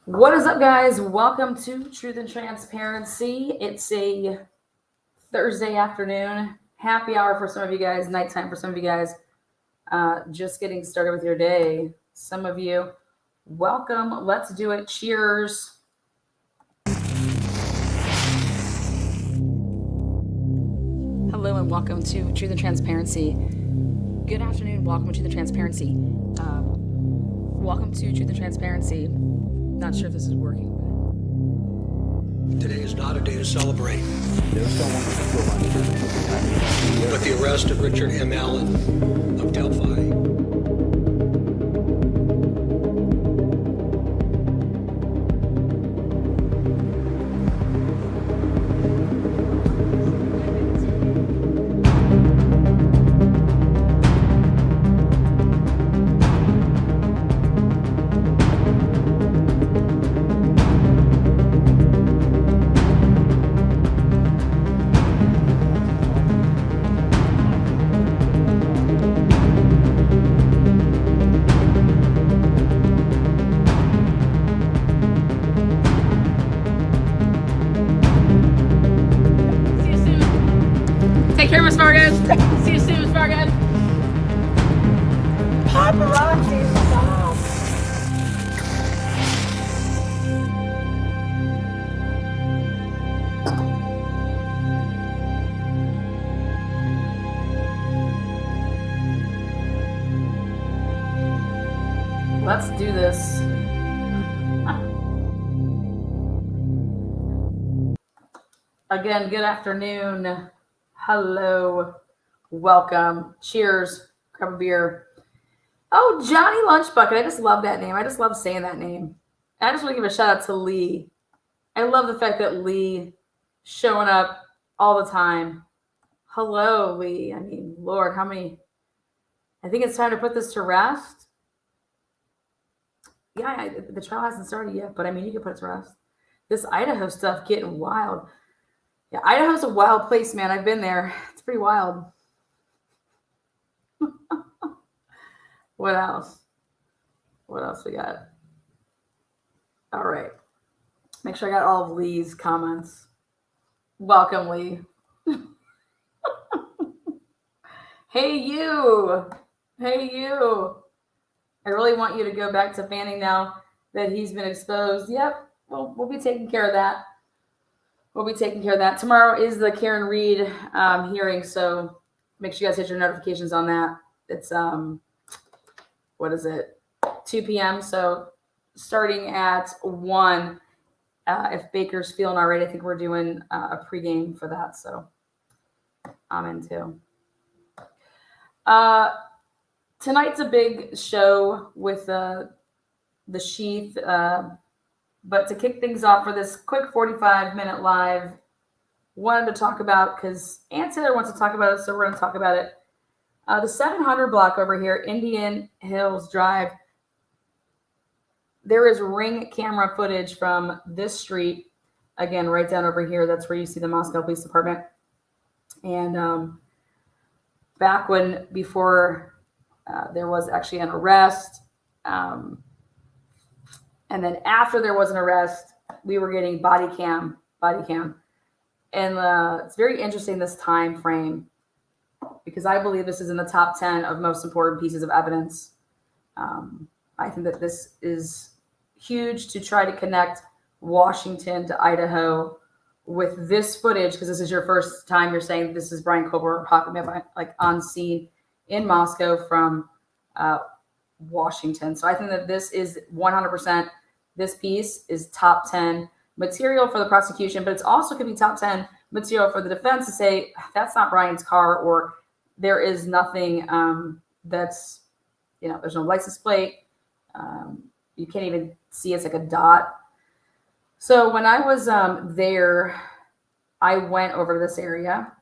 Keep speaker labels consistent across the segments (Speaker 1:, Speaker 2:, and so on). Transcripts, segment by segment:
Speaker 1: What is up, guys? Welcome to Truth and Transparency. It's a Thursday afternoon, happy hour for some of you guys, nighttime for some of you guys, just getting started with your day. Some of you, welcome. Let's do it. Cheers. Hello and welcome to Truth and Transparency. Good afternoon. Welcome to Truth and Transparency. Welcome to Truth and Transparency. Not sure if this is working.
Speaker 2: Today is not a day to celebrate. But the arrest of Richard M. Allen of Delphi.
Speaker 1: Take care, Miss Vargas. See you soon, Miss Vargas. Paparazzi, stop. Let's do this. Again, good afternoon. Hello, welcome, cheers, grab a beer. Oh, Johnny Lunchbucket, I just love that name. I just love saying that name. I just want to give a shout out to Lee. I love the fact that Lee showing up all the time. Hello, Lee. I mean, Lord, how many? I think it's time to put this to rest. Yeah, the trial hasn't started yet, but I mean, you can put it to rest. This Idaho stuff getting wild. Yeah, Idaho's a wild place, man. I've been there. It's pretty wild. What else? What else we got? All right. Make sure I got all of Lee's comments. Welcome, Lee. Hey, you. Hey, you. I really want you to go back to Fanning now that he's been exposed. Yep, we'll be taking care of that. We'll be taking care of that. Tomorrow is the Karen Reed hearing, so make sure you guys hit your notifications on that. It's, what is it, 2 p.m., so starting at 1, if Baker's feeling all right, I think we're doing a pregame for that, so I'm in too. Tonight's a big show with the Sheath, but to kick things off for this quick 45-minute live, wanted to talk about, because Ann Taylor wants to talk about it, so we're going to talk about it. The 700 block over here, Indian Hills Drive, there is ring camera footage from this street, again, right down over here. That's where you see the Moscow Police Department. And back before there was actually an arrest, and then after there was an arrest, we were getting body cam. And it's very interesting, this time frame, because I believe this is in the top 10 of most important pieces of evidence. I think that this is huge to try to connect Washington to Idaho with this footage, because this is your first time you're saying this is Brian Kober like on scene in Moscow from Washington. So I think that this is 100%, this piece is top 10 material for the prosecution, but it's also could be top 10 material for the defense to say that's not Brian's car, or there is nothing that's, there's no license plate. You can't even see it's like a dot. So when I was there, I went over to this area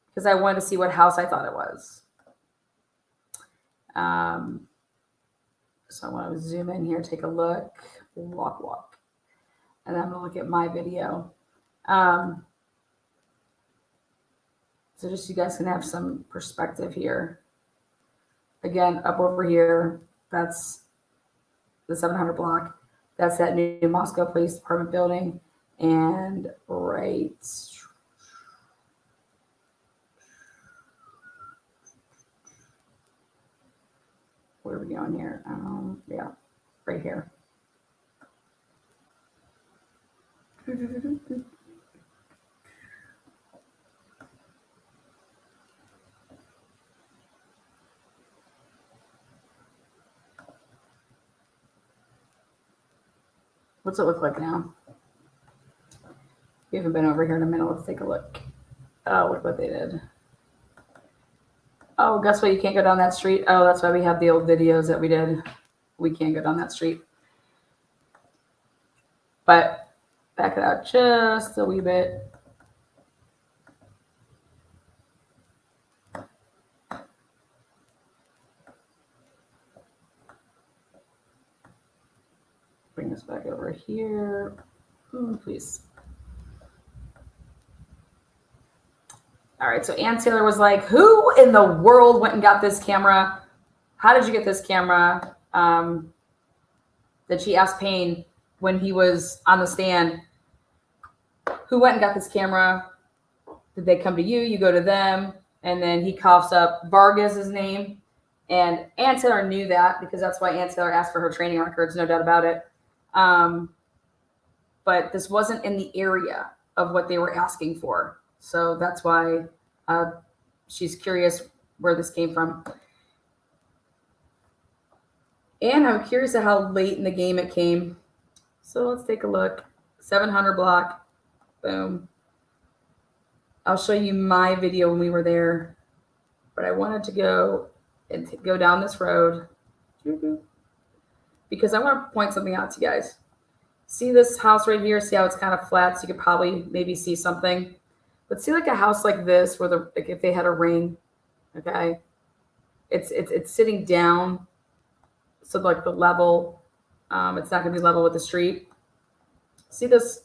Speaker 1: because I wanted to see what house I thought it was. So I want to zoom in here, take a look, walk. And I'm going to look at my video. So just so you guys can have some perspective here. Again, up over here, that's the 700 block. That's that new Moscow Police Department building. And right. Where are we going here? Yeah, right here. What's it look like now? We haven't been over here in a minute. Let's take a look. Oh, look what they did. Oh, guess what? You can't go down that street. Oh, that's why we have the old videos that we did. We can't go down that street. But back it out just a wee bit. Bring this back over here. Please. All right, so Ann Taylor was like, who in the world went and got this camera? How did you get this camera? That she asked Payne when he was on the stand, who went and got this camera? Did they come to you? You go to them. And then he coughs up Vargas' name. And Ann Taylor knew that because that's why Ann Taylor asked for her training records, no doubt about it. But this wasn't in the area of what they were asking for. So that's why she's curious where this came from. And I'm curious at how late in the game it came. So let's take a look. 700 block. Boom. I'll show you my video when we were there. But I wanted to go and go down this road. Because I want to point something out to you guys. See this house right here? See how it's kind of flat? So you could probably maybe see something. But see like a house like this where like if they had a ring, okay? It's sitting down. So like the level, it's not going to be level with the street. See this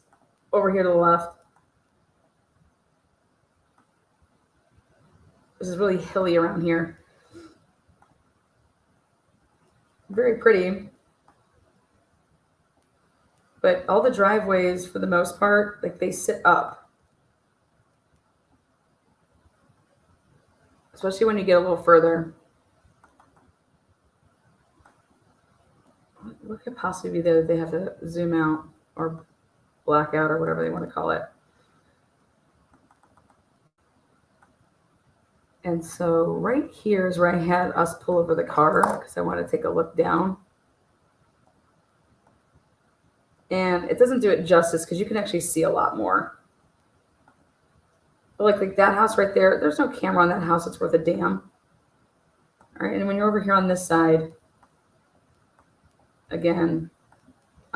Speaker 1: over here to the left? This is really hilly around here. Very pretty. But all the driveways, for the most part, like they sit up. Especially when you get a little further. What could possibly be there that they have to zoom out or black out or whatever they want to call it? And so right here is where I had us pull over the car because I want to take a look down. And it doesn't do it justice because you can actually see a lot more. But like that house right there, there's no camera on that house. It's worth a damn. All right, and when you're over here on this side, again,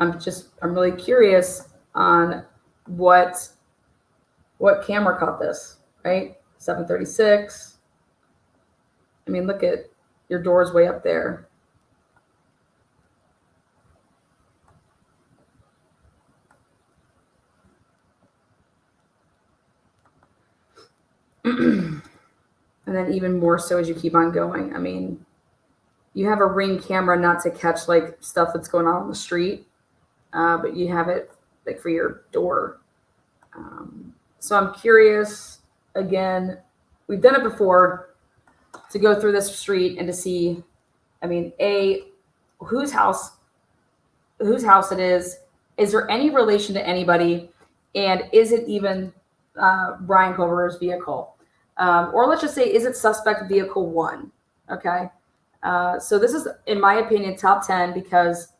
Speaker 1: I'm really curious on what camera caught this, right? 736. I mean, look at your door's way up there. And then even more so as you keep on going. I mean, you have a Ring camera not to catch like stuff that's going on the street, but you have it like for your door. So I'm curious, again, we've done it before, to go through this street and to see, I mean, whose house it is there any relation to anybody, and is it even Brian Culver's vehicle? Or let's just say, is it suspect vehicle 1? Okay. So this is, in my opinion, top 10 because,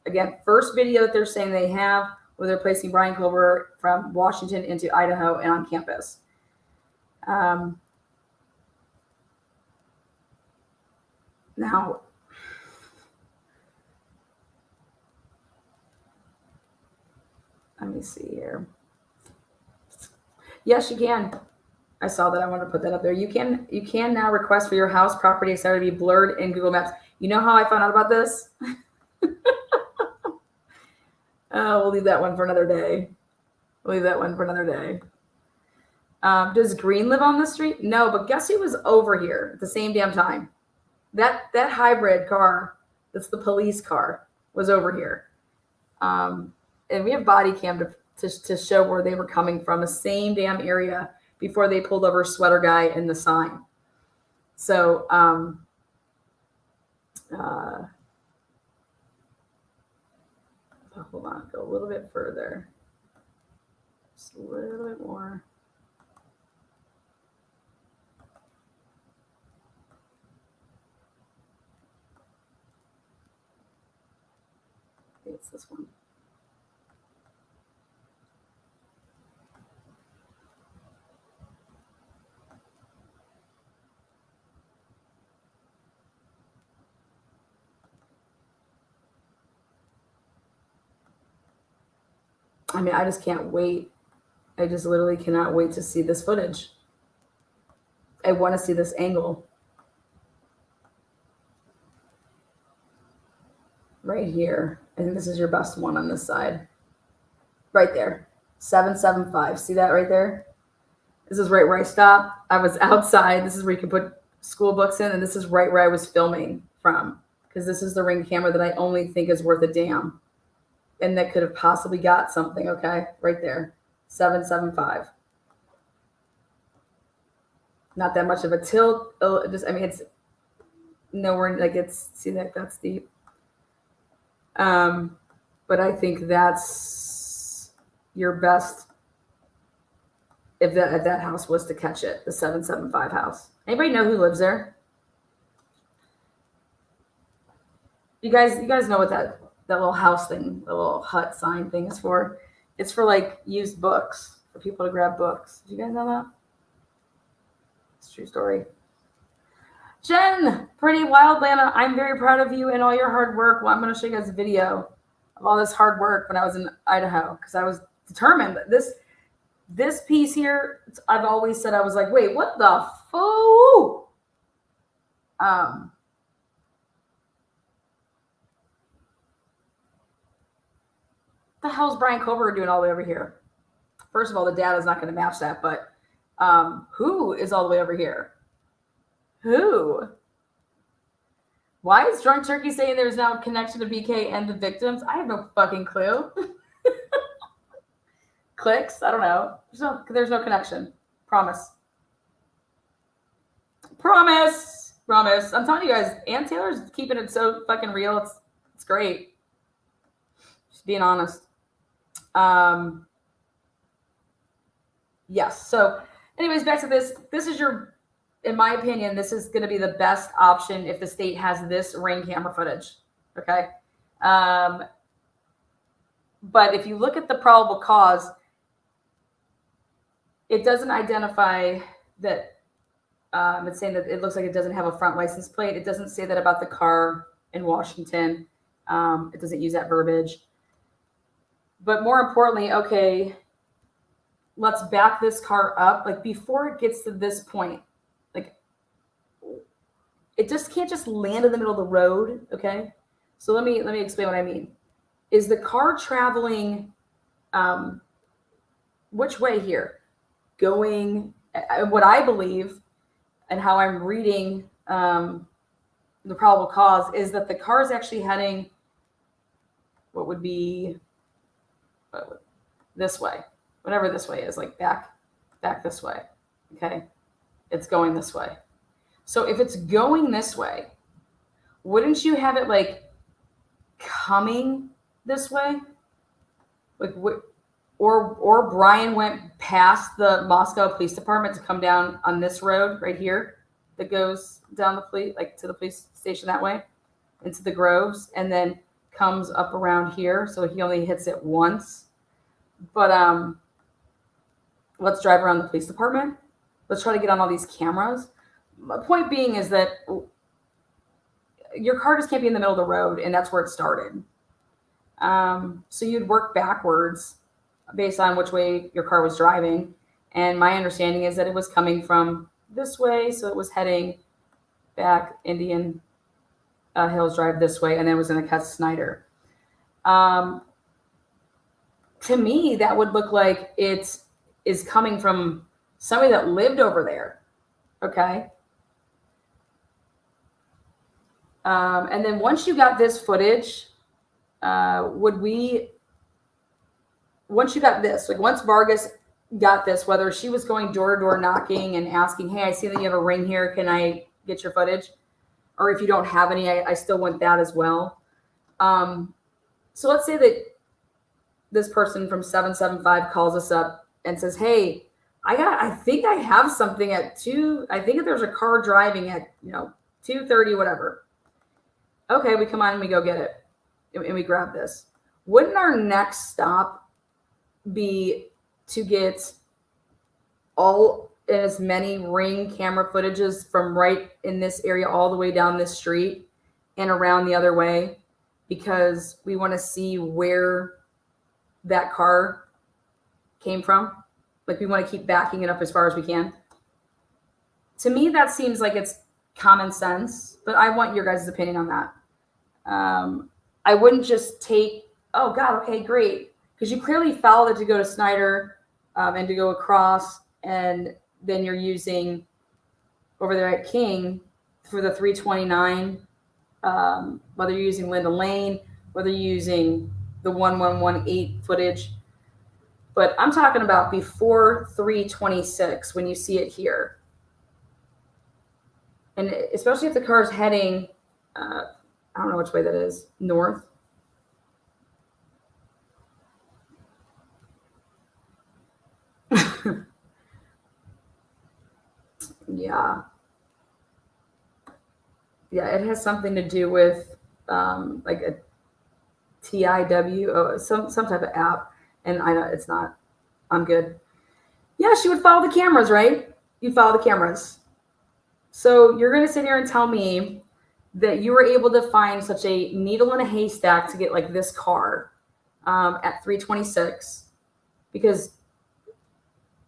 Speaker 1: again, first video that they're saying they have where they're placing Brian Culver from Washington into Idaho and on campus. Now, let me see here. Yes, you can. I saw that. I want to put that up there. You can now request for your house property etc. to be blurred in Google Maps. You know how I found out about this? We'll leave that one for another day. Does Green live on the street? No, but guess who was over here at the same damn time? That hybrid car, that's the police car, was over here. And we have body cam to show where they were coming from, the same damn area before they pulled over Sweater Guy and the sign. So, hold on, go a little bit further. Just a little bit more. I think it's this one. I mean, I just can't wait. I just literally cannot wait to see this footage. I want to see this angle. Right here. I think this is your best one on this side. Right there. 775. See that right there? This is right where I stopped. I was outside. This is where you can put school books in. And this is right where I was filming from. Because this is the Ring camera that I only think is worth a damn. And that could have possibly got something, okay? Right there. 775. Not that much of a tilt. Just, I mean, it's nowhere, like it's, see that, that's deep. But I think that's your best if that house was to catch it, the 775 house. Anybody know who lives there? You guys know what that little house thing, the little hut sign thing is for? It's for like used books, for people to grab books. Did you guys know that? It's a true story. Jen, Pretty Wild Lana, I'm very proud of you and all your hard work. Well, I'm going to show you guys a video of all this hard work when I was in Idaho, because I was determined that this piece here, I've always said, I was like, wait, what the foo? The hell's Brian Kober doing all the way over here? First of all, the data is not going to match that, but who is all the way over here? Who? Why is Drunk Turkey saying there's now a connection to BK and the victims? I have no fucking clue. Clicks? I don't know. There's no connection. Promise. Promise. I'm telling you guys, Ann Taylor's keeping it so fucking real. It's great. Just being honest. Yes. So anyways, back to this. This is your, in my opinion, this is going to be the best option if the state has this Ring camera footage. Okay. But if you look at the probable cause, it doesn't identify that. It's saying that it looks like it doesn't have a front license plate. It doesn't say that about the car in Washington. It doesn't use that verbiage. But more importantly, okay, let's back this car up. Like before it gets to this point, like it just can't just land in the middle of the road. Okay. So let me explain what I mean. Is the car traveling, which way here? Going, what I believe and how I'm reading the probable cause is that the car is actually heading what would be this way, whatever this way is, like back this way. Okay. It's going this way. So if it's going this way, wouldn't you have it like coming this way? Like or Brian went past the Moscow Police Department to come down on this road right here that goes down the police, like to the police station that way, into the Groves, and then comes up around here. So he only hits it once. But let's drive around the police department. Let's try to get on all these cameras. My point being is that your car just can't be in the middle of the road, and that's where it started. So you'd work backwards based on which way your car was driving. And my understanding is that it was coming from this way, so it was heading back Indian Hills Drive this way, and then it was going to catch Snyder. To me, that would look like it is coming from somebody that lived over there. Okay. And then once you got this footage, would we, once you got this, like once Vargas got this, whether she was going door to door knocking and asking, hey, I see that you have a ring here. Can I get your footage? Or if you don't have any, I still want that as well. So let's say that this person from 775 calls us up and says, hey, I think I have something at 2. I think that there's a car driving at, 2:30, whatever. Okay, we come on and we go get it. And we grab this. Wouldn't our next stop be to get all as many ring camera footages from right in this area all the way down this street and around the other way? Because we want to see where that car came from. Like we want to keep backing it up as far as we can. To me, that seems like it's common sense, but I want your guys' opinion on that. I wouldn't just take, oh God, okay, great. Because you clearly followed it to go to Snyder and to go across, and then you're using over there at King for the 329, whether you're using Linda Lane, whether you're using the 1118 footage. But I'm talking about before 326 when you see it here. And especially if the car is heading, I don't know which way that is, north. Yeah. Yeah, it has something to do with like a TIW, some type of app. And I know it's not. I'm good. Yeah, she would follow the cameras, right? You'd follow the cameras. So you're going to sit here and tell me that you were able to find such a needle in a haystack to get like this car at 326 because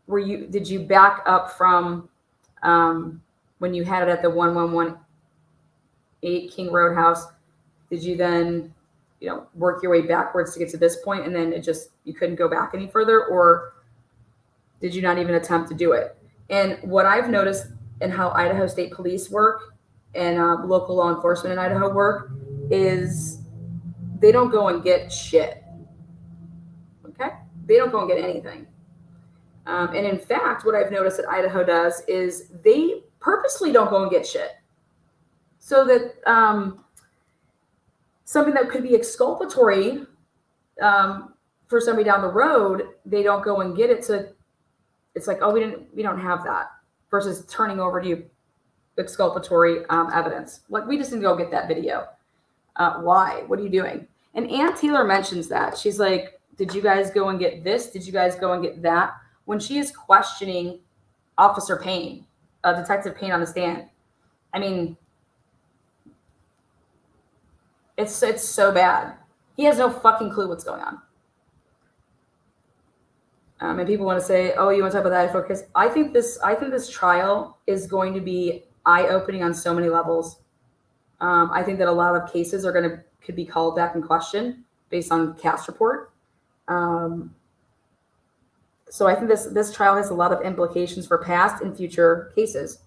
Speaker 1: did you back up from when you had it at the 1118 King Roadhouse? Did you then work your way backwards to get to this point, and then you couldn't go back any further, or did you not even attempt to do it? And what I've noticed in how Idaho State Police work and local law enforcement in Idaho work is they don't go and get shit. Okay? They don't go and get anything. And in fact, what I've noticed that Idaho does is they purposely don't go and get shit. So that something that could be exculpatory for somebody down the road, they don't go and get it. So it's like, oh, we don't have that, versus turning over to you exculpatory evidence. Like, we just didn't go get that video. Why? What are you doing? And Ann Taylor mentions that. She's like, did you guys go and get this? Did you guys go and get that? When she is questioning Officer Payne, Detective Payne on the stand. I mean, it's so bad. He has no fucking clue what's going on. And people want to say, oh, you want to talk about that? Because I think this trial is going to be eye-opening on so many levels. I think that a lot of cases could be called back in question based on the cast report. So I think this trial has a lot of implications for past and future cases.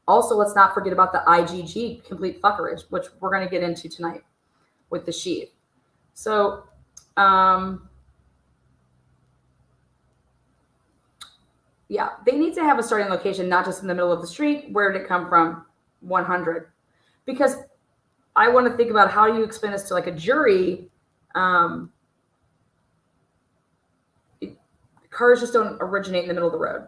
Speaker 1: Also, let's not forget about the IGG complete fuckerage, which we're going to get into tonight with the Sheath. So, yeah, they need to have a starting location, not just in the middle of the street. Where did it come from? 100. Because I want to think about, how do you explain this to like a jury? Cars just don't originate in the middle of the road.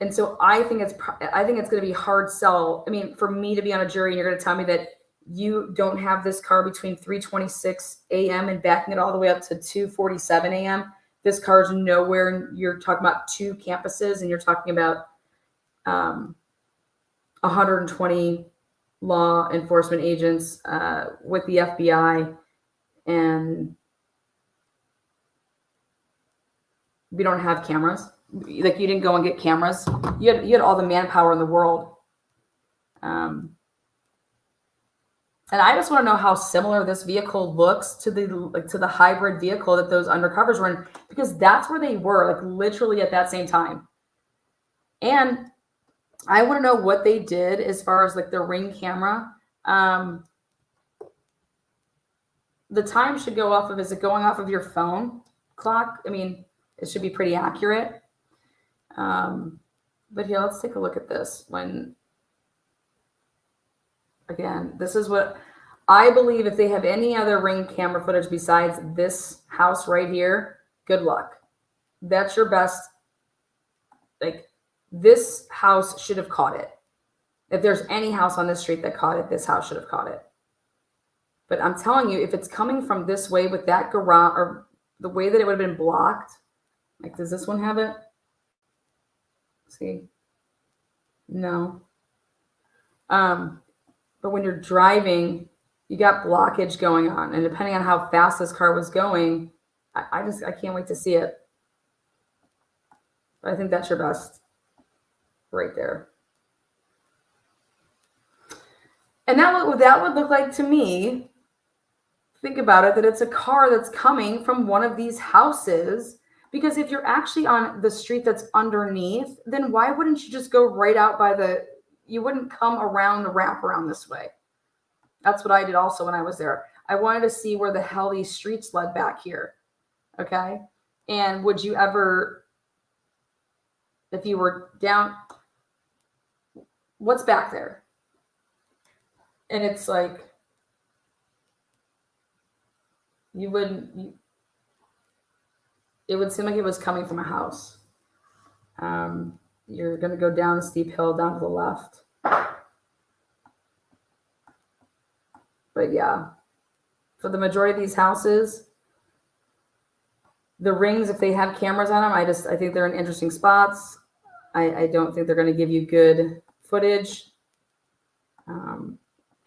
Speaker 1: And so I think it's going to be hard sell. I mean, for me to be on a jury and you're going to tell me that you don't have this car between 3:26 a.m. and backing it all the way up to 2:47 a.m. This car's nowhere. You're talking about 2 campuses, and you're talking about 120 law enforcement agents with the FBI, and we don't have cameras. Like, you didn't go and get cameras. You had all the manpower in the world. And I just want to know how similar this vehicle looks to the hybrid vehicle that those undercovers were in, because that's where they were, like literally at that same time. And I want to know what they did as far as like the Ring camera. The time should go off of, is it going off of your phone clock? I mean, it should be pretty accurate. But here, let's take a look at this. Again, this is what I believe. If they have any other Ring camera footage besides this house right here, good luck. That's your best. Like, this house should have caught it. If there's any house on this street that caught it, this house should have caught it. But I'm telling you, if it's coming from this way with that garage, or the way that it would have been blocked, like, does this one have it? See? No. But when you're driving, you got blockage going on. And depending on how fast this car was going, I can't wait to see it. But I think that's your best right there. And that would look like to me, think about it, that it's a car that's coming from one of these houses. Because if you're actually on the street that's underneath, then why wouldn't you just go right out you wouldn't come around the wraparound this way. That's what I did also when I was there. I wanted to see where the hell these streets led back here. Okay. And would you ever, if you were down, what's back there? And it's like, it would seem like it was coming from a house. You're going to go down a steep hill down to the left. But yeah, for the majority of these houses, the Rings, if they have cameras on them, I think they're in interesting spots. I don't think they're going to give you good footage. And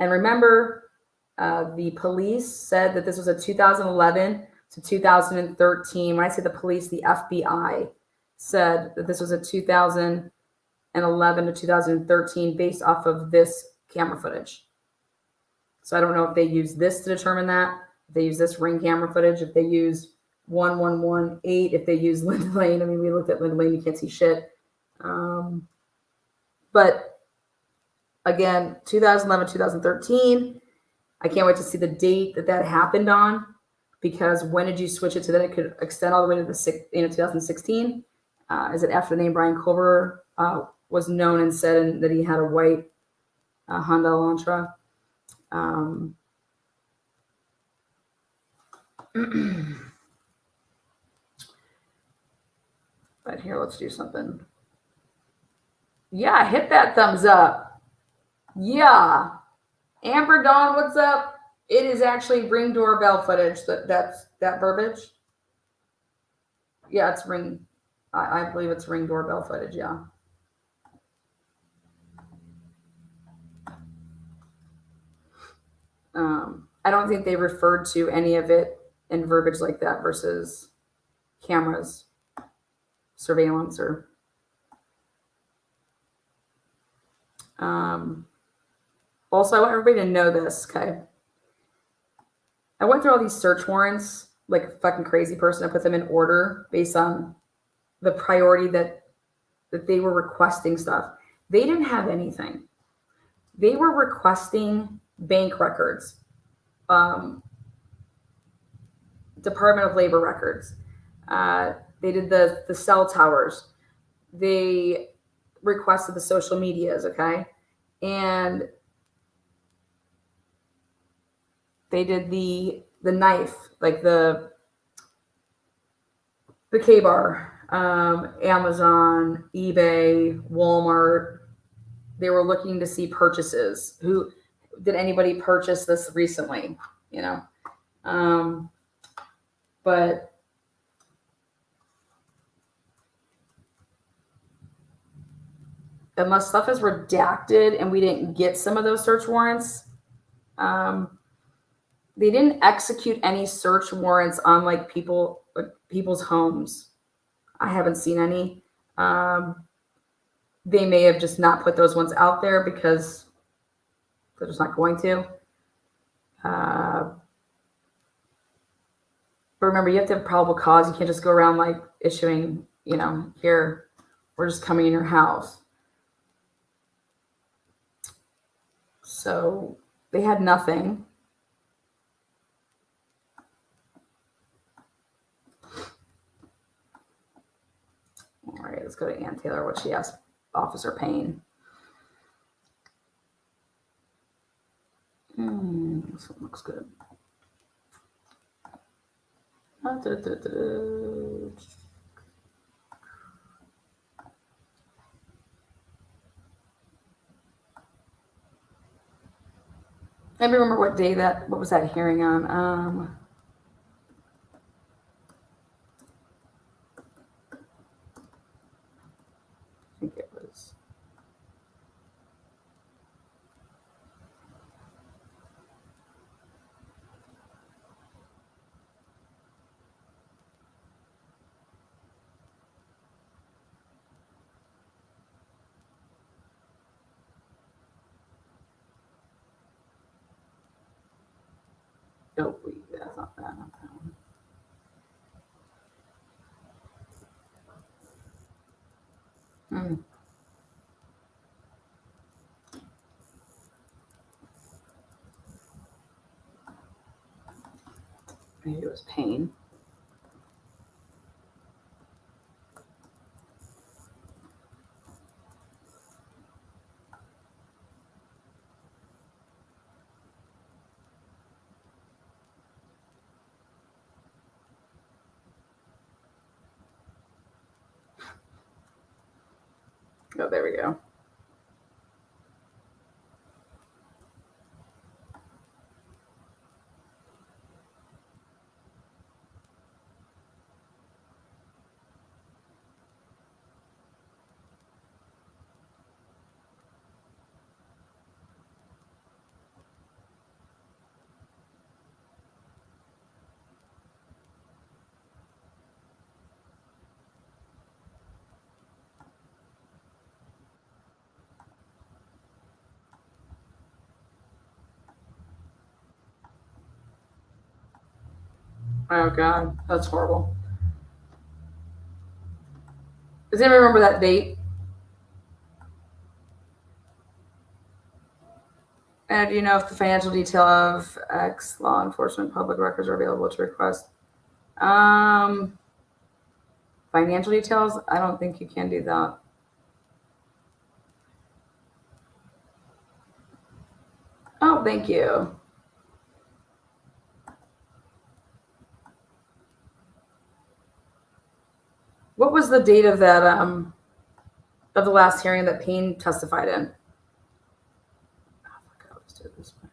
Speaker 1: remember, the police said that this was a 2011 to 2013. When I say the police, the FBI said that this was a 2011 to 2013 based off of this camera footage. So I don't know if they use this to determine that, if they use this Ring camera footage, if they use 1118, if they use Linda Lane. I mean, we looked at Linda Lane, you can't see shit. But again, 2011, 2013, I can't wait to see the date that happened on, because when did you switch it to that it could extend all the way to 2016? Is it after the name Brian Culver was known and said that he had a white Honda Elantra? But here, let's do something. Yeah, hit that thumbs up. Yeah. Amber Dawn, what's up? It is actually Ring doorbell footage. That's that verbiage. Yeah, it's Ring. I believe it's Ring doorbell footage. Yeah. I don't think they referred to any of it in verbiage like that versus cameras, surveillance, or also, I want everybody to know this, okay? I went through all these search warrants like a fucking crazy person. I put them in order based on the priority that they were requesting stuff. They didn't have anything. They were requesting bank records, Department of Labor records. They did the cell towers. They requested the social medias, okay? And they did the knife, like the K-bar, Amazon, eBay, Walmart. They were looking to see purchases. Who did anybody purchase this recently? You know, but unless stuff is redacted and we didn't get some of those search warrants, they didn't execute any search warrants on like people's homes. I haven't seen any. They may have just not put those ones out there because they're just not going to. But remember, you have to have probable cause. You can't just go around like issuing, here, we're just coming in your house. So they had nothing. All right, let's go to Ann Taylor. What she asked Officer Payne. This one looks good. Let me remember what day what was that hearing on? I think it was. Oh, wait, that's not that. Not that one. Maybe it was Payne. Oh, there we go. Oh God, that's horrible. Does anyone remember that date? And do you know if the financial detail of X law enforcement public records are available to request? Financial details? I don't think you can do that. Oh, thank you. What was the date of that of the last hearing that Payne testified in? Oh, fuck, I'll just do it this way.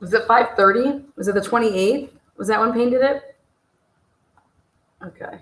Speaker 1: Was it 5:30? Was it the 28th? Was that when Payne did it? Okay.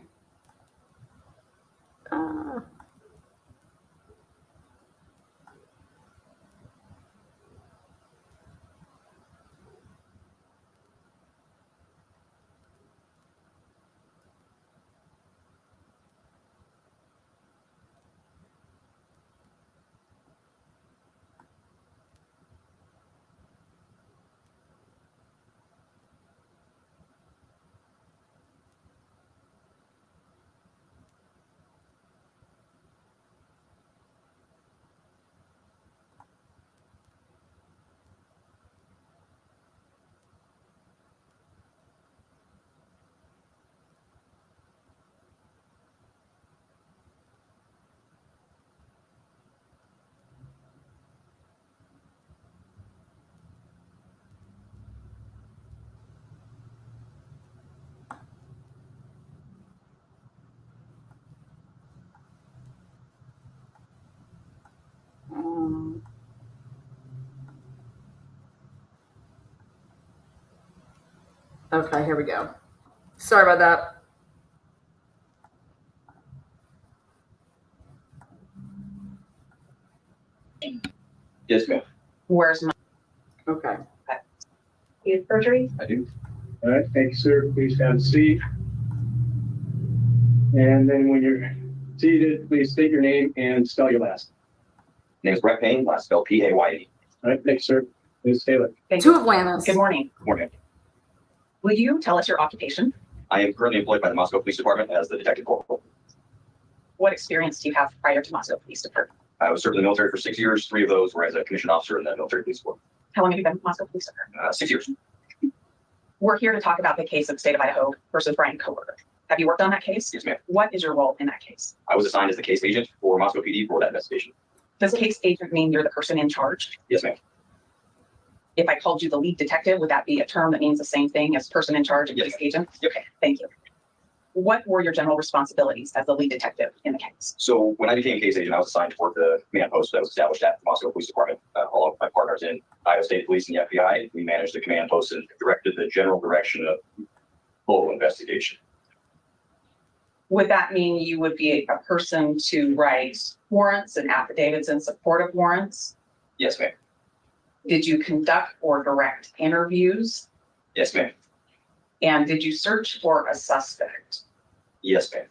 Speaker 1: Okay, here we go. Sorry about that.
Speaker 3: Yes, ma'am.
Speaker 4: Where's my
Speaker 1: Okay.
Speaker 4: perjury?
Speaker 3: I do.
Speaker 5: All right, thank you, sir. Please have a seat. And then when you're seated, please state your name and spell your last.
Speaker 3: Name is Brett Payne, last spell P-A-Y-E.
Speaker 5: All right, thank you, sir. Ms. Taylor.
Speaker 4: Thank
Speaker 1: Two
Speaker 4: you.
Speaker 1: Atlantas.
Speaker 4: Good morning.
Speaker 3: Morning.
Speaker 4: Will you tell us your occupation?
Speaker 3: I am currently employed by the Moscow Police Department as the detective corporal.
Speaker 4: What experience do you have prior to Moscow Police Department?
Speaker 3: I was served in the military for 6 years. 3 of those were as a commissioned officer in the military police corps.
Speaker 4: How long have you been with Moscow Police Department?
Speaker 3: 6 years.
Speaker 4: We're here to talk about the case of State of Idaho versus Brian Coburger. Have you worked on that case?
Speaker 3: Yes, ma'am.
Speaker 4: What is your role in that case?
Speaker 3: I was assigned as the case agent for Moscow PD for that investigation.
Speaker 4: Does case agent mean you're the person in charge?
Speaker 3: Yes, ma'am.
Speaker 4: If I called you the lead detective, would that be a term that means the same thing as person in charge and
Speaker 3: Yes.
Speaker 4: case agent?
Speaker 3: Yep.
Speaker 4: Okay, thank you. What were your general responsibilities as the lead detective in the case?
Speaker 3: So when I became case agent, I was assigned to work the command post that was established at the Moscow Police Department. All of my partners in Idaho State Police and the FBI, we managed the command post and directed the general direction of local investigation.
Speaker 4: Would that mean you would be a person to write warrants and affidavits in support of warrants?
Speaker 3: Yes, ma'am.
Speaker 4: Did you conduct or direct interviews?
Speaker 3: Yes, ma'am.
Speaker 4: And did you search for a suspect?
Speaker 3: Yes, ma'am.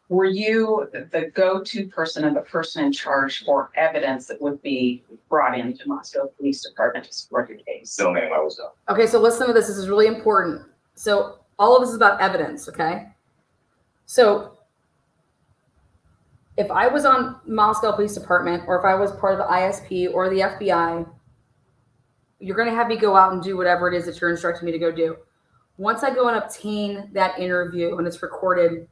Speaker 4: Were you the go-to person and the person in charge for evidence that would be brought into Moscow Police Department to support your case?
Speaker 3: No, ma'am, I was not.
Speaker 1: Okay, so listen to this. This is really important. So all of this is about evidence, okay? So if I was on Moscow Police Department or if I was part of the ISP or the FBI, you're going to have me go out and do whatever it is that you're instructing me to go do. Once I go and obtain that interview and it's recorded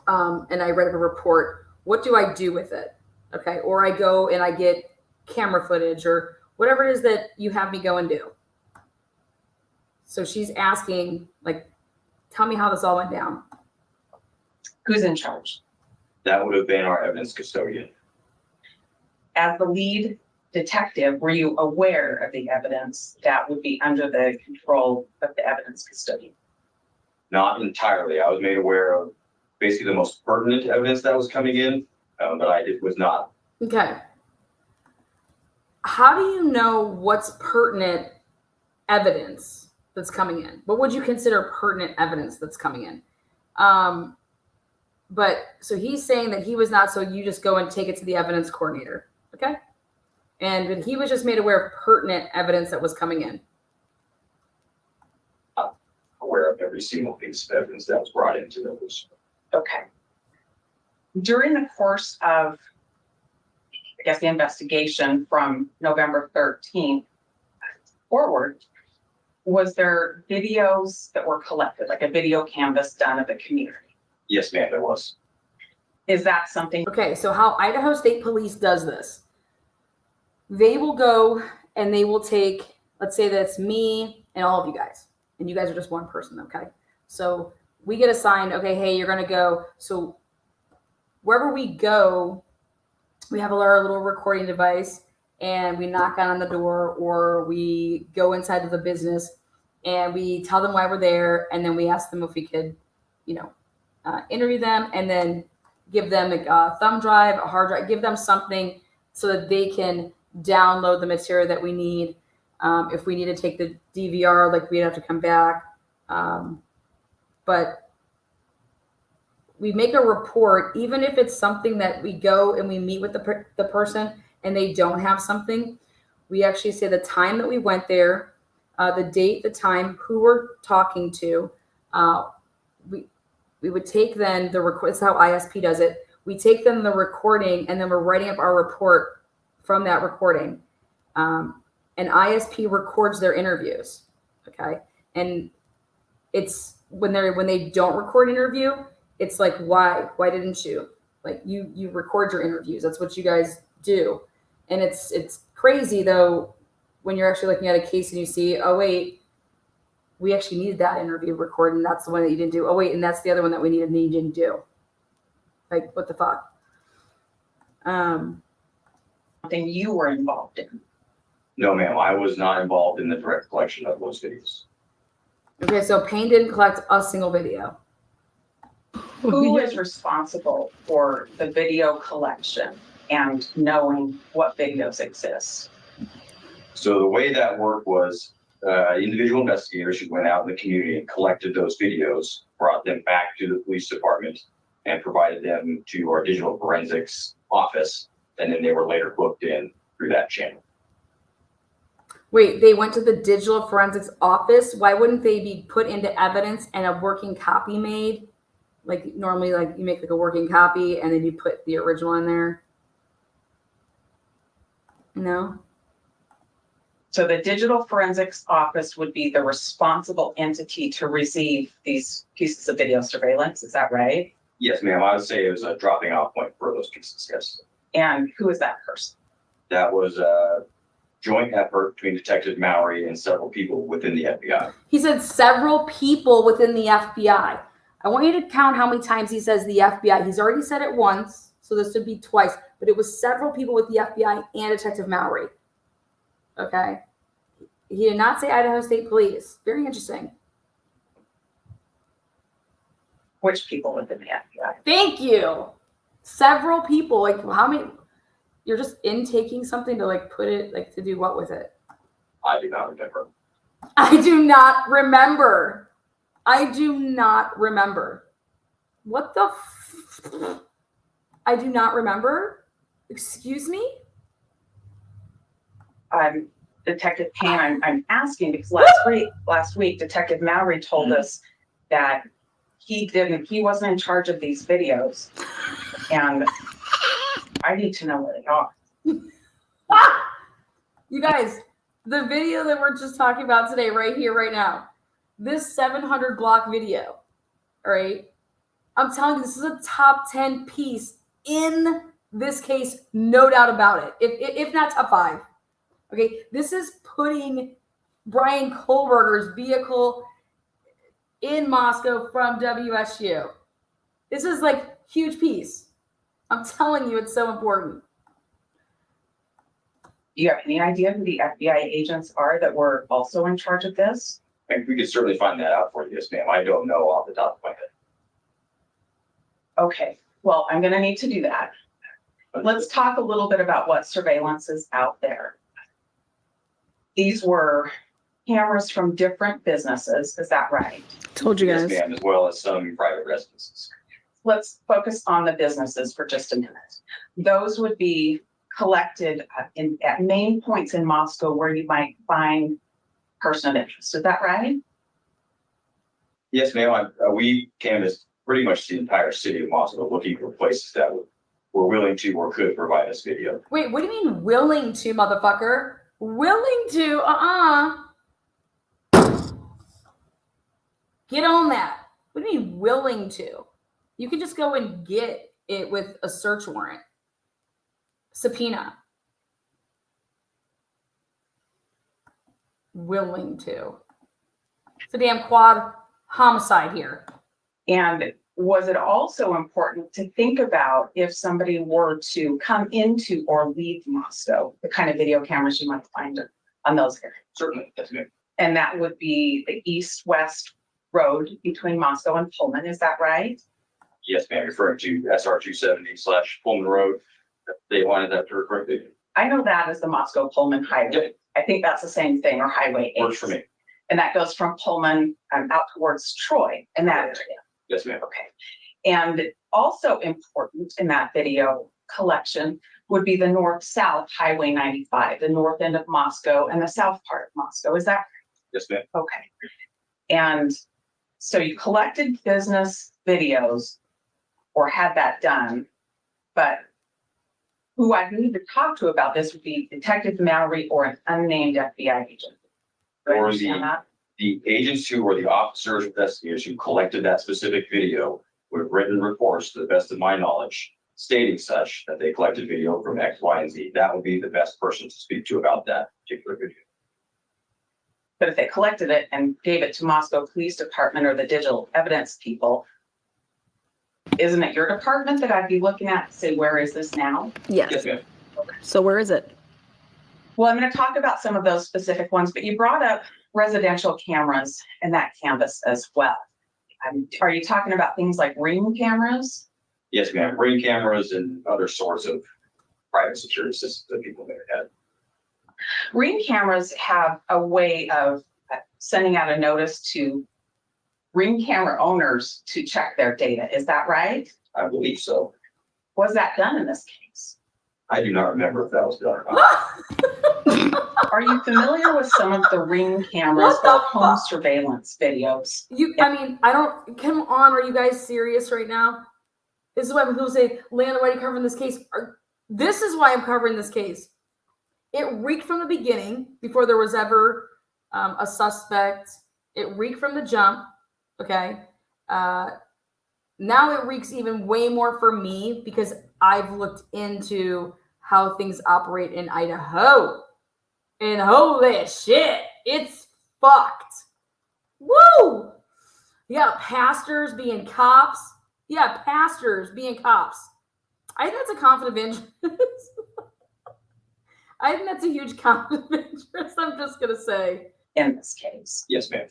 Speaker 1: and I write a report, what do I do with it? Okay, or I go and I get camera footage or whatever it is that you have me go and do. So she's asking, like, tell me how this all went down.
Speaker 4: Who's in charge?
Speaker 3: That would have been our evidence custodian.
Speaker 4: As the lead detective, were you aware of the evidence that would be under the control of the evidence custodian?
Speaker 3: Not entirely. I was made aware of basically the most pertinent evidence that was coming in, but was not.
Speaker 1: Okay. How do you know what's pertinent evidence that's coming in? What would you consider pertinent evidence that's coming in? But so he's saying that he was not, so you just go and take it to the evidence coordinator. Okay. And he was just made aware of pertinent evidence that was coming in.
Speaker 3: Aware of every single piece of evidence that was brought into those.
Speaker 4: Okay. During the course of, I guess, the investigation from November 13th forward, was there videos that were collected, like a video canvas done of the community?
Speaker 3: Yes, ma'am, there was.
Speaker 4: Is that something?
Speaker 1: Okay, so how Idaho State Police does this, they will go and they will take, let's say that's me and all of you guys, and you guys are just one person, okay? So we get assigned, okay, hey, you're going to go. So wherever we go, we have our little recording device and we knock on the door or we go inside of the business and we tell them why we're there. And then we ask them if we could, interview them and then give them a thumb drive, a hard drive, give them something so that they can download the material that we need. If we need to take the DVR, like we'd have to come back. But we make a report, even if it's something that we go and we meet with the person and they don't have something, we actually say the time that we went there, the date, the time, who we're talking to. We would take then the record. This is how ISP does it. We take them the recording and then we're writing up our report from that recording. And ISP records their interviews. Okay. And it's when they don't record an interview, it's like, why didn't you? Like you record your interviews. That's what you guys do. And it's crazy though, when you're actually looking at a case and you see, oh wait, we actually needed that interview recorded, and that's the one that you didn't do. Oh wait, and that's the other one that we needed and you didn't do. Like, what the fuck?
Speaker 4: Something you were involved in?
Speaker 3: No, ma'am, I was not involved in the direct collection of those videos.
Speaker 1: Okay, so Payne didn't collect a single video.
Speaker 4: Who is responsible for the video collection and knowing what videos exist?
Speaker 3: So the way that worked was individual investigators who went out in the community and collected those videos, brought them back to the police department, and provided them to our digital forensics office, and then they were later booked in through that channel.
Speaker 1: Wait, they went to the digital forensics office. Why wouldn't they be put into evidence and a working copy made? Like normally, like you make like a working copy and then you put the original in there. No.
Speaker 4: So the digital forensics office would be the responsible entity to receive these pieces of video surveillance. Is that right?
Speaker 3: Yes, ma'am. I would say it was a dropping off point for those pieces. Yes.
Speaker 4: And who is that person?
Speaker 3: That was a joint effort between Detective Mallory and several people within the FBI.
Speaker 1: He said several people within the FBI. I want you to count how many times he says the FBI. He's already said it once, so this would be twice, but it was several people with the FBI and Detective Mallory. Okay. He did not say Idaho State Police. Very interesting.
Speaker 4: Which people within the FBI?
Speaker 1: Thank you. Several people. Like how many? You're just intaking something to like put it, like to do what with it?
Speaker 3: I do not remember.
Speaker 1: I do not remember. I do not remember. What the I do not remember. Excuse me?
Speaker 4: Detective Payne, I'm asking because last week, Detective Mallory told us that he wasn't in charge of these videos. And I need to know where they are.
Speaker 1: You guys, the video that we're just talking about today, right here, right now, this 700 block video, all right? I'm telling you, this is a top 10 piece in this case, no doubt about it. If not top 5. Okay, this is putting Brian Kohlberger's vehicle in Moscow from WSU. This is like huge piece. I'm telling you, it's so important.
Speaker 4: Do you have any idea who the FBI agents are that were also in charge of this?
Speaker 3: And we could certainly find that out for you, yes, ma'am. I don't know off the top of my head.
Speaker 4: Okay, well, I'm going to need to do that. Let's talk a little bit about what surveillance is out there. These were cameras from different businesses. Is that right?
Speaker 1: Told you guys.
Speaker 3: Yes, ma'am, as well as some private residences.
Speaker 4: Let's focus on the businesses for just a minute. Those would be collected at main points in Moscow where you might find person of interest. Is that right?
Speaker 3: Yes, ma'am. We canvassed pretty much the entire city of Moscow looking for places that were willing to or could provide us video.
Speaker 1: Wait, what do you mean willing to, motherfucker? Willing to? Get on that. What do you mean willing to? You can just go and get it with a search warrant. Subpoena. Willing to. It's a damn quad homicide here.
Speaker 4: And was it also important to think about if somebody were to come into or leave Moscow, the kind of video cameras you might find on those areas?
Speaker 3: Certainly, that's good.
Speaker 4: And that would be the east-west road between Moscow and Pullman. Is that right?
Speaker 3: Yes, ma'am. Referring to SR 270/Pullman Road. They wanted that to refer to.
Speaker 4: I know that as the Moscow Pullman Highway.
Speaker 3: Yep.
Speaker 4: I think that's the same thing, or Highway 8.
Speaker 3: Works for me.
Speaker 4: And that goes from Pullman out towards Troy in that area.
Speaker 3: Yes, ma'am.
Speaker 4: Okay. And also important in that video collection would be the north-south Highway 95, the north end of Moscow and the south part of Moscow. Is that right?
Speaker 3: Yes, ma'am.
Speaker 4: Okay. And so you collected business videos or had that done, but who I need to talk to about this would be Detective Mallory or an unnamed FBI agent. Do I
Speaker 3: Or
Speaker 4: understand that?
Speaker 3: the agents who were the officers, investigators who collected that specific video would have written reports, to the best of my knowledge, stating such that they collected video from X, Y, and Z. That would be the best person to speak to about that particular video.
Speaker 4: But if they collected it and gave it to Moscow Police Department or the digital evidence people, isn't it your department that I'd be looking at to say, where is this now?
Speaker 3: Yes, ma'am.
Speaker 1: So where is it?
Speaker 4: Well, I'm going to talk about some of those specific ones, but you brought up residential cameras in that canvas as well. Are you talking about things like Ring cameras?
Speaker 3: Yes, ma'am. Ring cameras and other sorts of private security systems that people may have had.
Speaker 4: Ring cameras have a way of sending out a notice to Ring camera owners to check their data. Is that right?
Speaker 3: I believe so.
Speaker 4: Was that done in this case?
Speaker 3: I do not remember if that was done or not.
Speaker 4: Are you familiar with some of the Ring cameras
Speaker 1: What the
Speaker 4: or home
Speaker 1: fuck?
Speaker 4: surveillance videos?
Speaker 1: I mean, I don't, come on, are you guys serious right now? This is why when people say, Lana, why are you covering this case? This is why I'm covering this case. It reeked from the beginning, before there was ever a suspect. It reeked from the jump, okay? Now it reeks even way more for me because I've looked into how things operate in Idaho. And holy shit, it's fucked. Woo! Yeah, pastors being cops. Yeah, pastors being cops. I think that's a conflict of interest. I think that's a huge conflict of interest, I'm just going to say.
Speaker 4: In this case.
Speaker 3: Yes, ma'am.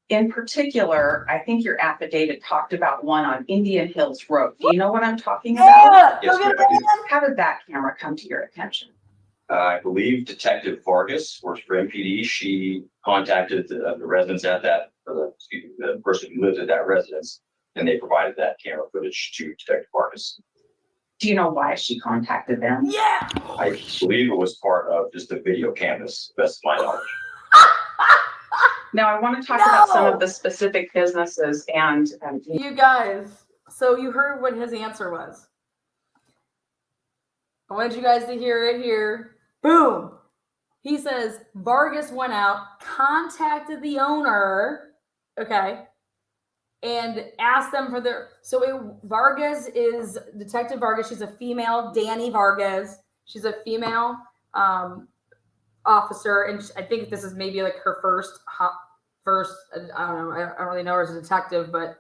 Speaker 4: In particular, I think your affidavit talked about one on Indian Hills Road. Do you know what I'm talking about?
Speaker 3: Yes, ma'am, I do.
Speaker 4: How did that camera come to your attention?
Speaker 3: I believe Detective Vargas works for MPD. She contacted the residents at that, or the person who lives at that residence, and they provided that camera footage to Detective Vargas.
Speaker 4: Do you know why she contacted them?
Speaker 1: Yeah!
Speaker 3: I believe it was part of just a video canvas, best of my knowledge.
Speaker 4: Now, I want to talk about some of the specific businesses and
Speaker 1: You guys, so you heard what his answer was. I wanted you guys to hear it here. Boom! He says Vargas went out, contacted the owner, okay, and asked them for their. Vargas is Detective Vargas. She's a female. Danny Vargas. She's a female officer, and I think this is maybe like her first. I don't know. I don't really know her as a detective, but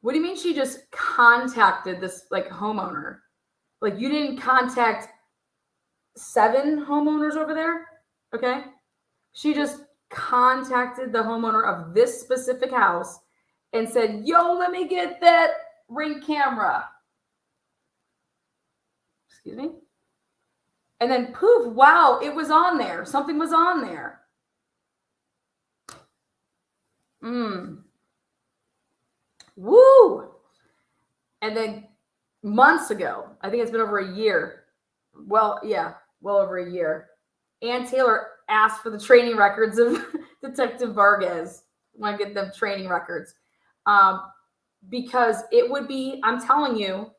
Speaker 1: what do you mean she just contacted this like homeowner? Like you didn't contact 7 homeowners over there, okay? She just contacted the homeowner of this specific house and said, yo, let me get that Ring camera. Excuse me? And then poof, wow, it was on there. Something was on there. Woo! And then months ago, I think it's been over a year. Well, yeah, well over a year. Ann Taylor asked for the training records of Detective Vargas. I want to get them training records. Because it would be, I'm telling you,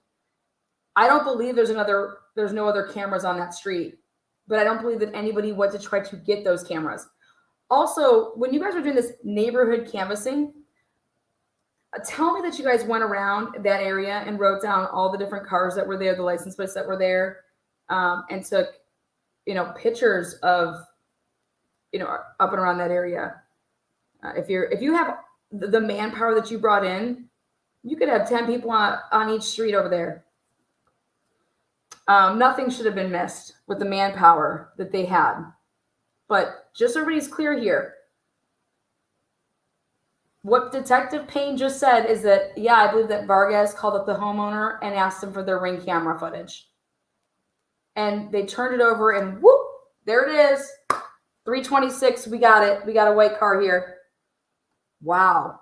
Speaker 1: I don't believe there's no other cameras on that street. But I don't believe that anybody went to try to get those cameras. Also, when you guys were doing this neighborhood canvassing, tell me that you guys went around that area and wrote down all the different cars that were there, the license plates that were there, and took, pictures of, up and around that area. If you have the manpower that you brought in, you could have 10 people on each street over there. Nothing should have been missed with the manpower that they had. But just so everybody's clear here, what Detective Payne just said is that, yeah, I believe that Vargas called up the homeowner and asked them for their Ring camera footage. And they turned it over and whoop, there it is. 326, we got it. We got a white car here. Wow.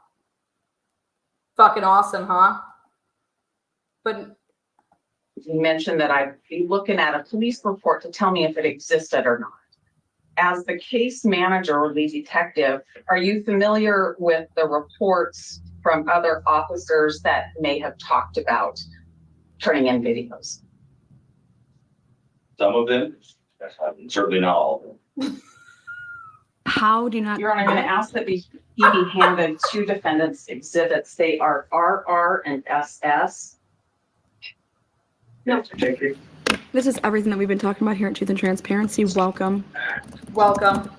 Speaker 1: Fucking awesome, huh? But
Speaker 4: you mentioned that I'd be looking at a police report to tell me if it existed or not. As the case manager or the detective, are you familiar with the reports from other officers that may have talked about turning in videos?
Speaker 3: Some of them, certainly not all of them.
Speaker 6: How do you not?
Speaker 4: Your Honor, I'm going to ask that he be handed 2 defendants' exhibits. They are RR and SS.
Speaker 5: Yes, thank you.
Speaker 6: This is everything that we've been talking about here at Truth and Transparency. Welcome.
Speaker 1: welcome.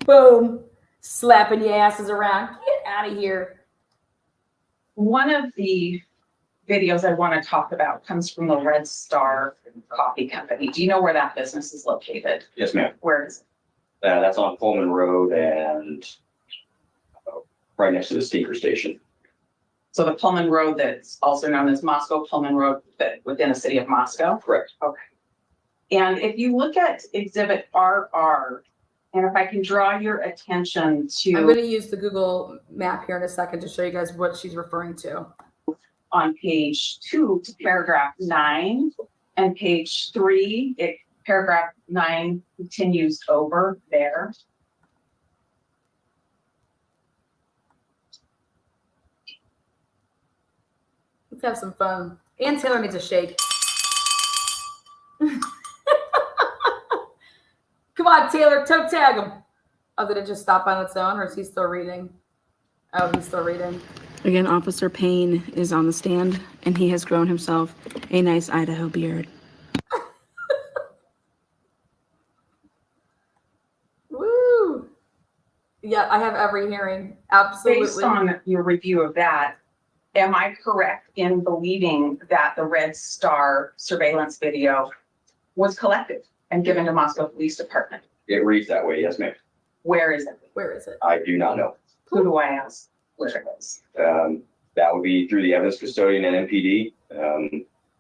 Speaker 1: Boom. Slapping your asses around. Get out of here.
Speaker 4: One of the videos I want to talk about comes from the Red Star Coffee Company. Do you know where that business is located?
Speaker 3: Yes, ma'am.
Speaker 4: Where is it?
Speaker 3: That's on Pullman Road and right next to the stinker station.
Speaker 4: So the Pullman Road that's also known as Moscow Pullman Road, that within the city of Moscow?
Speaker 3: Correct.
Speaker 4: Okay. And if you look at Exhibit RR, and if I can draw your attention
Speaker 1: I'm
Speaker 4: to
Speaker 1: going to use the Google map here in a second to show you guys what she's referring to.
Speaker 4: on page 2 to paragraph 9 and page 3, paragraph 9 continues over there.
Speaker 1: Let's have some fun. And Taylor needs a shake. Come on, Taylor, toe tag him. Oh, did it just stop on its own, or is he still reading? Oh, he's still reading.
Speaker 6: Again, Officer Payne is on the stand, and he has grown himself a nice Idaho beard.
Speaker 1: Woo! Yeah, I have every hearing. Absolutely.
Speaker 4: Based on your review of that, am I correct in believing that the Red Star surveillance video was collected and given to Moscow Police Department?
Speaker 3: It reads that way, yes, ma'am.
Speaker 4: Where is it?
Speaker 1: Where is it?
Speaker 3: I do not know.
Speaker 4: Who do I ask where it is?
Speaker 3: That would be through the evidence custodian and MPD.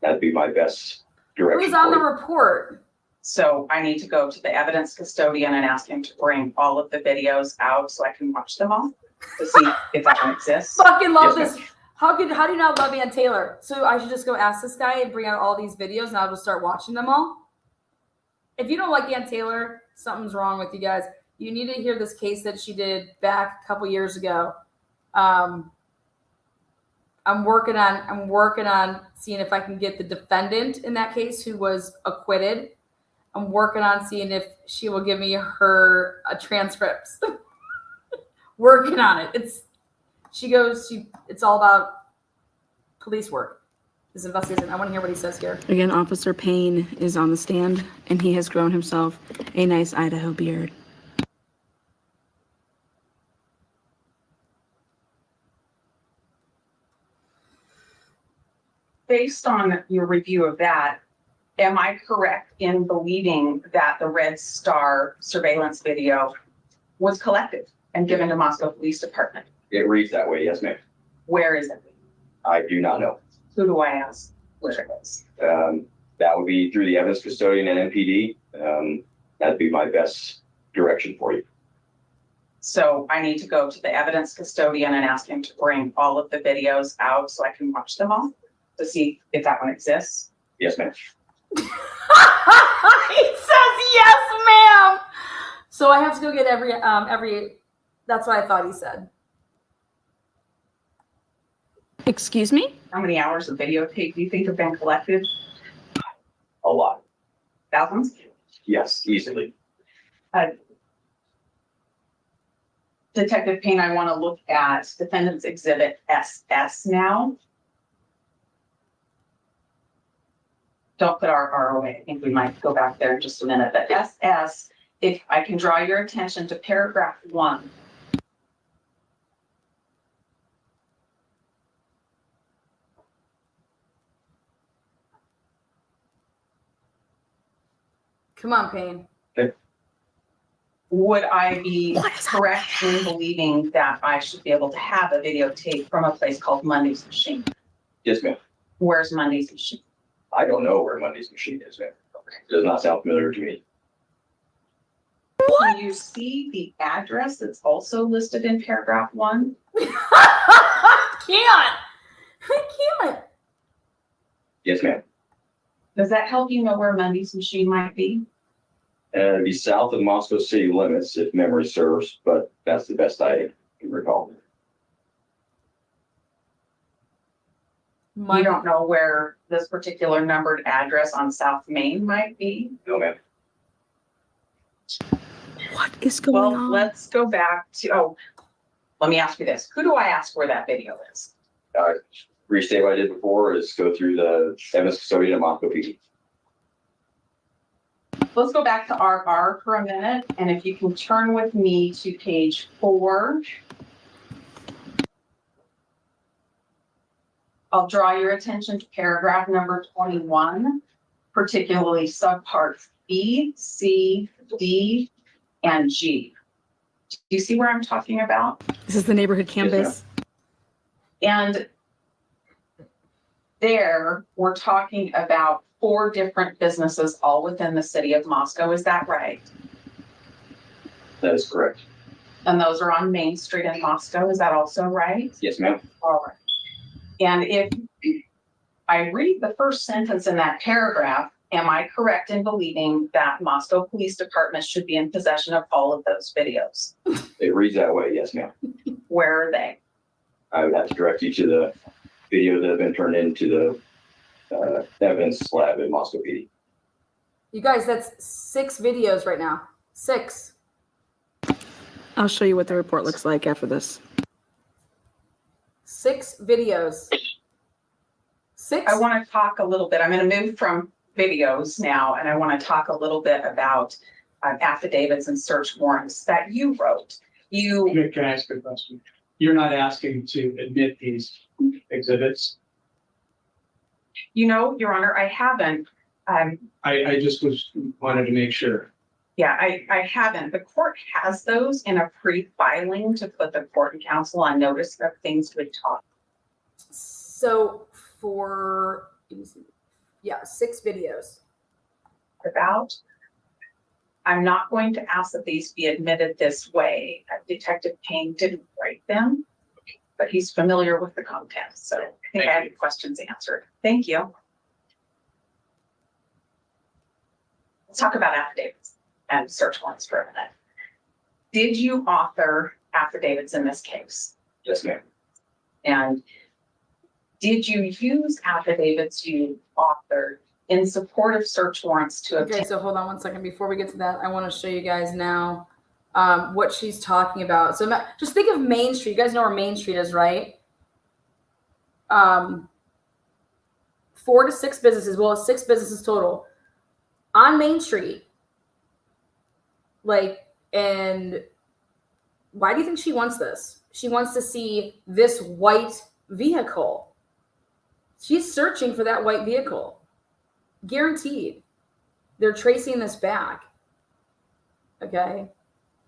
Speaker 3: That'd be my best direction.
Speaker 1: Who's on the
Speaker 3: for you.
Speaker 1: report?
Speaker 4: So I need to go to the evidence custodian and ask him to bring all of the videos out so I can watch them all to see if that one exists.
Speaker 1: Fucking love
Speaker 3: Yes,
Speaker 1: this. How do you not love Ann Taylor? So I should just go ask this guy and bring out all these videos and I'll just start watching them all? If you don't like Ann Taylor, something's wrong with you guys. You need to hear this case that she did back a couple years ago. I'm working on seeing if I can get the defendant in that case who was acquitted. I'm working on seeing if she will give me her transcripts. Working on it. It's all about police work. This investigation. I want to hear what he says here.
Speaker 6: Again, Officer Payne is on the stand, and he has grown himself a nice Idaho beard.
Speaker 4: Based on your review of that, am I correct in believing that the Red Star surveillance video was collected and given to Moscow Police Department?
Speaker 3: It reads that way, yes, ma'am.
Speaker 4: Where is it?
Speaker 3: I do not know.
Speaker 4: Who do I ask where it is?
Speaker 3: That would be through the evidence custodian and MPD. That'd be my best direction for you.
Speaker 4: So I need to go to the evidence custodian and ask him to bring all of the videos out so I can watch them all to see if that one exists.
Speaker 3: Yes, ma'am.
Speaker 1: He says yes, ma'am. So I have to go get every. That's what I thought he said.
Speaker 6: Excuse me?
Speaker 4: How many hours of videotape do you think have been collected?
Speaker 3: A lot.
Speaker 4: Thousands?
Speaker 3: Yes, easily.
Speaker 4: Detective Payne, I want to look at Defendant's Exhibit SS now. Don't put RR away. I think we might go back there in just a minute. But SS, if I can draw your attention to paragraph 1.
Speaker 1: Come on, Payne.
Speaker 4: Would I be correct in believing that I should be able to have a videotape from a place called Monday's Machine?
Speaker 3: Yes, ma'am.
Speaker 4: Where's Monday's Machine?
Speaker 3: I don't know where Monday's Machine is, ma'am. It does not sound familiar to me.
Speaker 4: Can you see the address that's also listed in paragraph 1?
Speaker 1: I can't.
Speaker 3: Yes, ma'am.
Speaker 4: Does that help you know where Monday's Machine might be?
Speaker 3: It'd be south of Moscow city limits, if memory serves, but that's the best I can recall.
Speaker 4: You don't know where this particular numbered address on South Main might be?
Speaker 3: No, ma'am.
Speaker 6: What is going
Speaker 4: Well,
Speaker 6: on?
Speaker 4: let's go back to, let me ask you this. Who do I ask where that video is?
Speaker 3: Restate what I did before is go through the evidence custodian at Moscow PD.
Speaker 4: Let's go back to RR for a minute. And if you can turn with me to page 4. I'll draw your attention to paragraph number 21, particularly subparts B, C, D, and Jeep. Do you see where I'm talking about?
Speaker 6: This is the neighborhood
Speaker 3: Yes, ma'am.
Speaker 6: campus.
Speaker 4: And there, we're talking about 4 different businesses all within the city of Moscow. Is that right?
Speaker 3: That is correct.
Speaker 4: And those are on Main Street in Moscow. Is that also right?
Speaker 3: Yes, ma'am.
Speaker 4: All right. And if I read the first sentence in that paragraph, am I correct in believing that Moscow Police Department should be in possession of all of those videos?
Speaker 3: It reads that way. Yes, ma'am.
Speaker 4: Where are they?
Speaker 3: I would have to direct you to the video that have been turned into the evidence lab at Moscow PD.
Speaker 1: You guys, that's 6 videos right now. 6.
Speaker 6: I'll show you what the report looks like after this.
Speaker 1: 6 videos. 6.
Speaker 4: I want to talk a little bit. I'm going to move from videos now, and I want to talk a little bit about affidavits and search warrants that you wrote.
Speaker 5: Can I ask a question? You're not asking to admit these exhibits?
Speaker 4: Your Honor, I haven't.
Speaker 5: I just wanted to make sure.
Speaker 4: Yeah, I haven't. The court has those in a pre-filing to put the court and counsel on notice of things we talked
Speaker 1: So for 6 videos.
Speaker 4: about. I'm not going to ask that these be admitted this way. Detective Payne didn't write them, but he's familiar with the content. So I think I had your questions answered. Thank you. Let's talk about affidavits and search warrants for a minute. Did you author affidavits in this case?
Speaker 3: Yes, ma'am.
Speaker 4: And did you use affidavits you authored in support of search warrants to obtain?
Speaker 1: Okay, so hold on one second. Before we get to that, I want to show you guys now what she's talking about. So just think of Main Street. You guys know where Main Street is, right? 4 to 6 businesses. Well, 6 businesses total on Main Street. And why do you think she wants this? She wants to see this white vehicle. She's searching for that white vehicle. Guaranteed. They're tracing this back. Okay.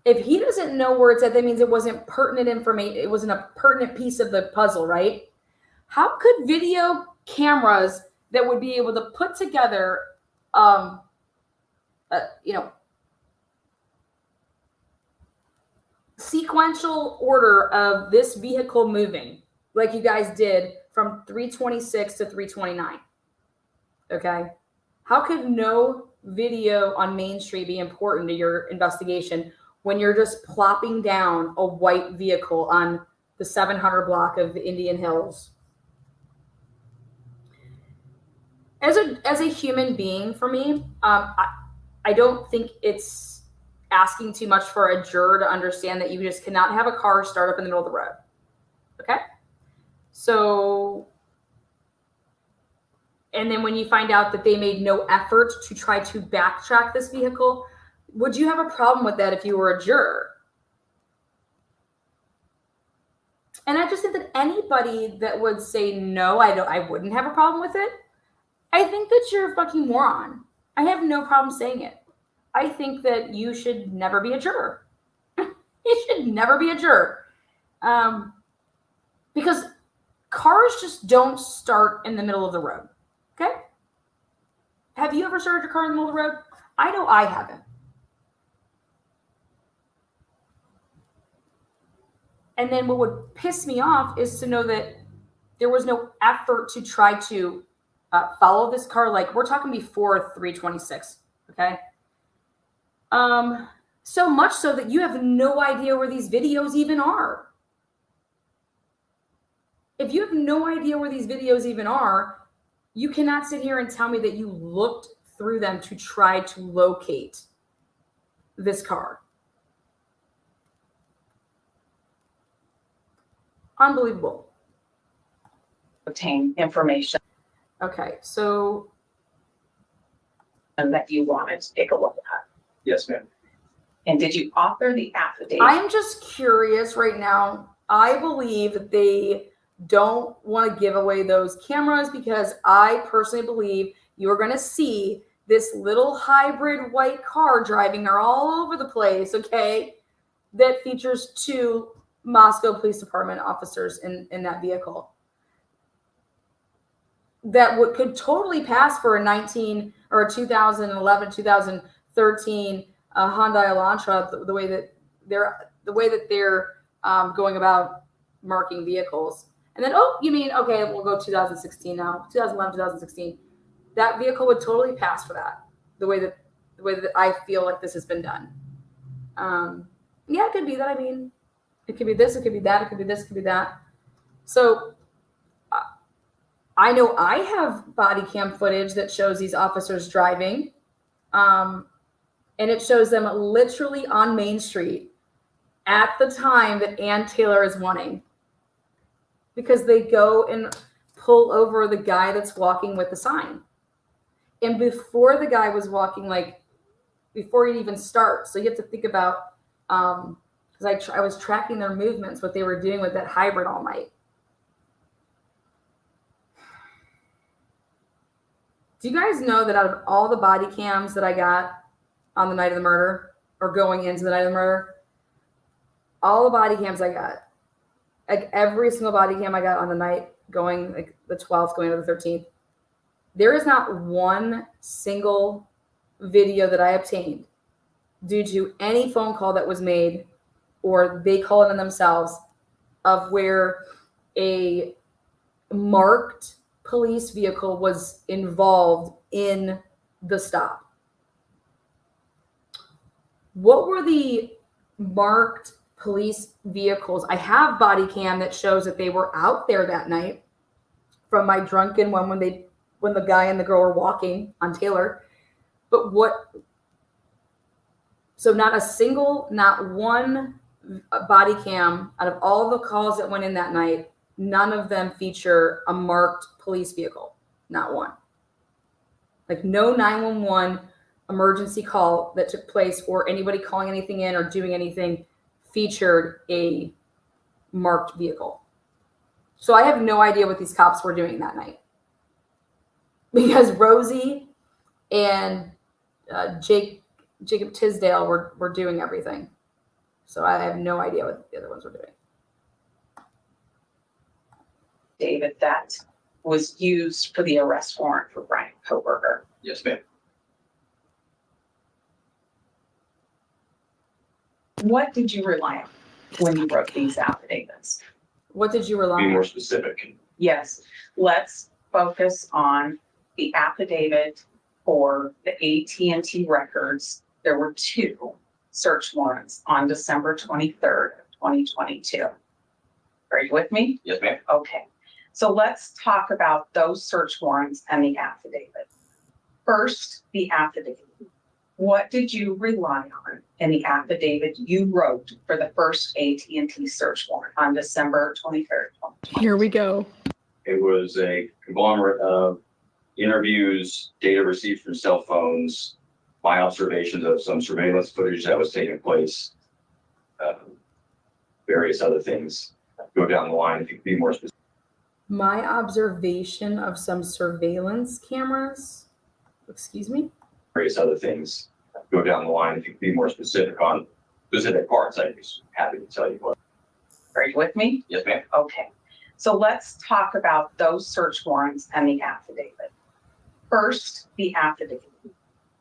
Speaker 1: If he doesn't know where it's at, that means it wasn't pertinent information. It wasn't a pertinent piece of the puzzle, right? How could video cameras that would be able to put together, sequential order of this vehicle moving, like you guys did from 326 to 329? Okay. How could no video on Main Street be important to your investigation when you're just plopping down a white vehicle on the 700 block of Indian Hills? As a human being, for me, I don't think it's asking too much for a juror to understand that you just cannot have a car start up in the middle of the road. Okay? So, and then when you find out that they made no effort to try to backtrack this vehicle, would you have a problem with that if you were a juror? And I just think that anybody that would say no, I wouldn't have a problem with it. I think that you're a fucking moron. I have no problem saying it. I think that you should never be a juror. You should never be a juror. Because cars just don't start in the middle of the road. Okay? Have you ever started your car in the middle of the road? I know I haven't. And then what would piss me off is to know that there was no effort to try to follow this car. Like, we're talking before 326. Okay? So much so that you have no idea where these videos even are. If you have no idea where these videos even are, you cannot sit here and tell me that you looked through them to try to locate this car. Unbelievable.
Speaker 4: Obtain information
Speaker 1: Okay, so
Speaker 4: that you wanted to take a look at.
Speaker 3: Yes, ma'am.
Speaker 4: And did you author the affidavit?
Speaker 1: I'm just curious right now. I believe that they don't want to give away those cameras because I personally believe you're going to see this little hybrid white car driving her all over the place, okay, that features 2 Moscow Police Department officers in that vehicle. That could totally pass for a 2011, 2013 Hyundai Elantra, the way that they're going about marking vehicles. And then, oh, you mean, okay, we'll go 2016 now, 2011, 2016. That vehicle would totally pass for that. The way that I feel like this has been done. Yeah, it could be that. I mean, it could be this, it could be that, it could be this, it could be that. So I know I have body cam footage that shows these officers driving, and it shows them literally on Main Street at the time that Ann Taylor is wanting, because they go and pull over the guy that's walking with the sign. And before the guy was walking, like before he even starts, so you have to think about, because I was tracking their movements, what they were doing with that hybrid all night. Do you guys know that out of all the body cams that I got on the night of the murder, or going into the night of the murder, all the body cams I got, like every single body cam I got on the night going, like the 12th going to the 13th, there is not one single video that I obtained due to any phone call that was made, or they call it in themselves, of where a marked police vehicle was involved in the stop. What were the marked police vehicles? I have body cam that shows that they were out there that night from my drunken one when the guy and the girl were walking on Taylor. But so not one body cam out of all the calls that went in that night, none of them feature a marked police vehicle. Not one. Like no 911 emergency call that took place, or anybody calling anything in or doing anything, featured a marked vehicle. So I have no idea what these cops were doing that night, because Rosie and Jacob Tisdale were doing everything. So I have no idea what the other ones were doing.
Speaker 4: David, that was used for the arrest warrant for Brian Koberger.
Speaker 3: Yes, ma'am.
Speaker 4: What did you rely on when you wrote these affidavits?
Speaker 1: What did you rely
Speaker 3: Be
Speaker 1: on?
Speaker 3: more specific.
Speaker 4: Yes, let's focus on the affidavit for the AT&T records. There were 2 search warrants on December 23rd, 2022. Are you with me?
Speaker 3: Yes, ma'am.
Speaker 4: Okay, so let's talk about those search warrants and the affidavit. First, the affidavit. What did you rely on in the affidavit you wrote for the first AT&T search warrant on December 23rd, 2022?
Speaker 6: Here we go.
Speaker 3: It was a conglomerate of interviews, data received from cell phones, my observations of some surveillance footage that was taking place, various other things. Go down the line if you could be more specific.
Speaker 1: My observation of some surveillance cameras. Excuse me?
Speaker 3: Various other things. Go down the line if you could be more specific on specific parts. I'd be happy to tell you what.
Speaker 4: Are you with me?
Speaker 3: Yes, ma'am.
Speaker 4: Okay, so let's talk about those search warrants and the affidavit. First, the affidavit.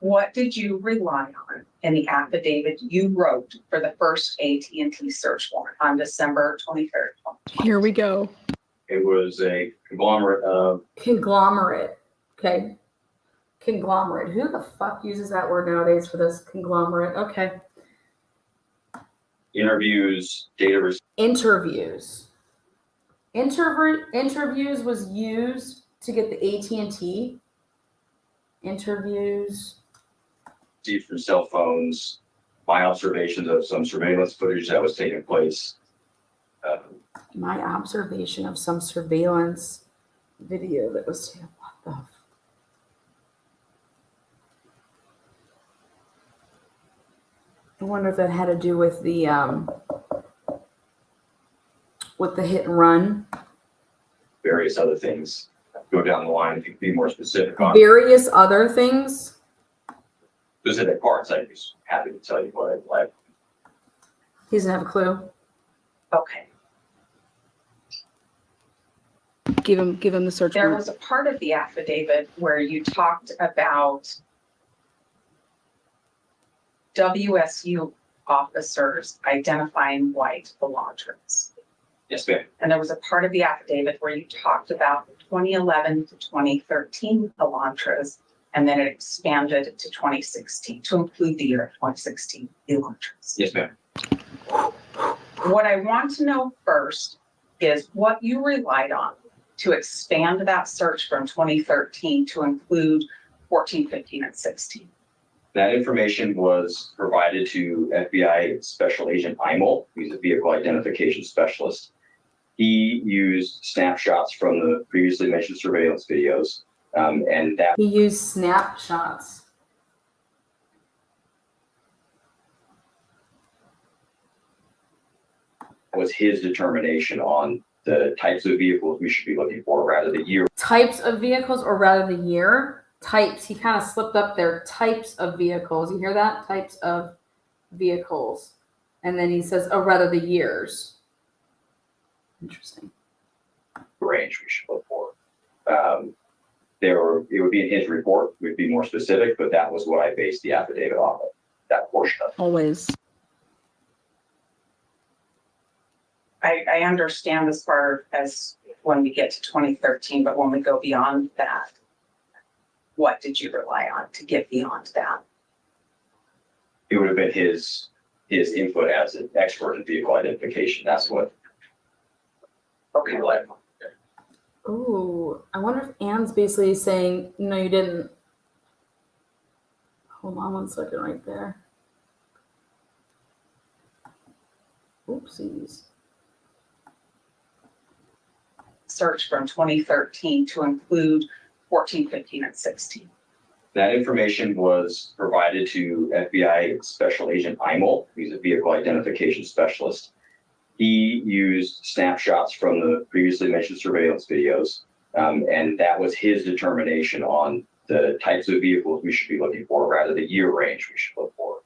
Speaker 4: What did you rely on in the affidavit you wrote for the first AT&T search warrant on December 23rd, 2022?
Speaker 6: Here we go.
Speaker 3: It was a conglomerate of
Speaker 1: Conglomerate. Okay. Conglomerate. Who the fuck uses that word nowadays for this? Conglomerate. Okay.
Speaker 3: interviews, data received.
Speaker 1: Interviews. Interviews was used to get the AT&T. Interviews.
Speaker 3: From cell phones, my observations of some surveillance footage that was taking place.
Speaker 1: My observation of some surveillance video that was taken. What the? I wonder if that had to do with the hit and run.
Speaker 3: Various other things. Go down the line if you could be more specific on.
Speaker 1: Various other things.
Speaker 3: specific parts, I'd be happy to tell you what I'd like.
Speaker 1: He doesn't have a clue.
Speaker 4: Okay.
Speaker 6: Give him the search
Speaker 4: There
Speaker 6: warrant.
Speaker 4: was a part of the affidavit where you talked about WSU officers identifying white Elantras.
Speaker 3: Yes, ma'am.
Speaker 4: And there was a part of the affidavit where you talked about 2011 to 2013 Elantras, and then it expanded to 2016 to include the year of 2016 Elantras.
Speaker 3: Yes, ma'am.
Speaker 4: What I want to know first is what you relied on to expand that search from 2013 to include 14, 15, and 16.
Speaker 3: That information was provided to FBI Special Agent Imel, who's a vehicle identification specialist. He used snapshots from the previously mentioned surveillance videos, and that
Speaker 1: He used snapshots.
Speaker 3: was his determination on the types of vehicles we should be looking for, rather the year.
Speaker 1: Types of vehicles, or rather the year? Types. He kind of slipped up there. Types of vehicles. You hear that? Types of vehicles. And then he says, oh, rather the years. Interesting.
Speaker 3: Range we should look for. It would be in his report, we'd be more specific, but that was what I based the affidavit off of, that portion of it.
Speaker 6: Always.
Speaker 4: I understand as far as when we get to 2013, but when we go beyond that, what did you rely on to get beyond that?
Speaker 3: It would have been his input as an expert in vehicle identification. That's what.
Speaker 4: Okay.
Speaker 1: Ooh, I wonder if Anne's basically saying, no, you didn't. Hold on 1 second right there. Oopsies.
Speaker 4: Search from 2013 to include 14, 15, and 16.
Speaker 3: That information was provided to FBI Special Agent Imel, who's a vehicle identification specialist. He used snapshots from the previously mentioned surveillance videos, and that was his determination on the types of vehicles we should be looking for, rather the year range we should look for.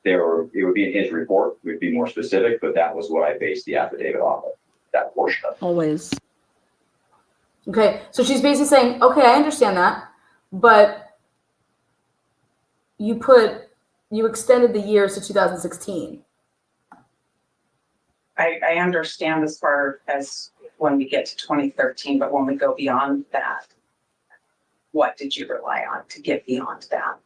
Speaker 3: It would be in his report, we'd be more specific, but that was what I based the affidavit off of, that portion of it.
Speaker 6: Always.
Speaker 1: Okay, so she's basically saying, okay, I understand that, but you extended the years to 2016.
Speaker 4: I understand as far as when we get to 2013, but when we go beyond that, what did you rely on to get beyond that?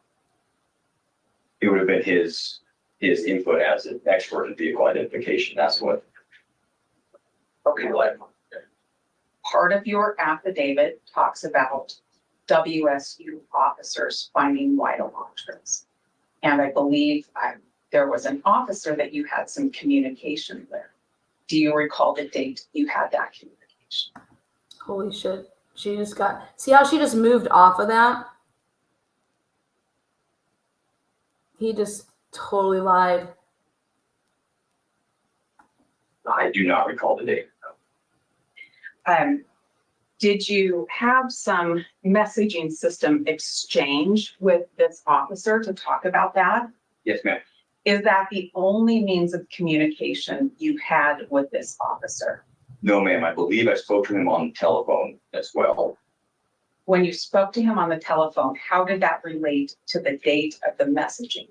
Speaker 3: It would have been his input as an expert in vehicle identification. That's what.
Speaker 4: Okay. Part of your affidavit talks about WSU officers finding white Elantras. And I believe there was an officer that you had some communication with. Do you recall the date you had that communication?
Speaker 1: Holy shit. See how she just moved off of that? He just totally lied.
Speaker 3: I do not recall the date.
Speaker 4: Did you have some messaging system exchange with this officer to talk about that?
Speaker 3: Yes, ma'am.
Speaker 4: Is that the only means of communication you had with this officer?
Speaker 3: No, ma'am. I believe I spoke to him on the telephone as well.
Speaker 4: When you spoke to him on the telephone, how did that relate to the date of the messaging?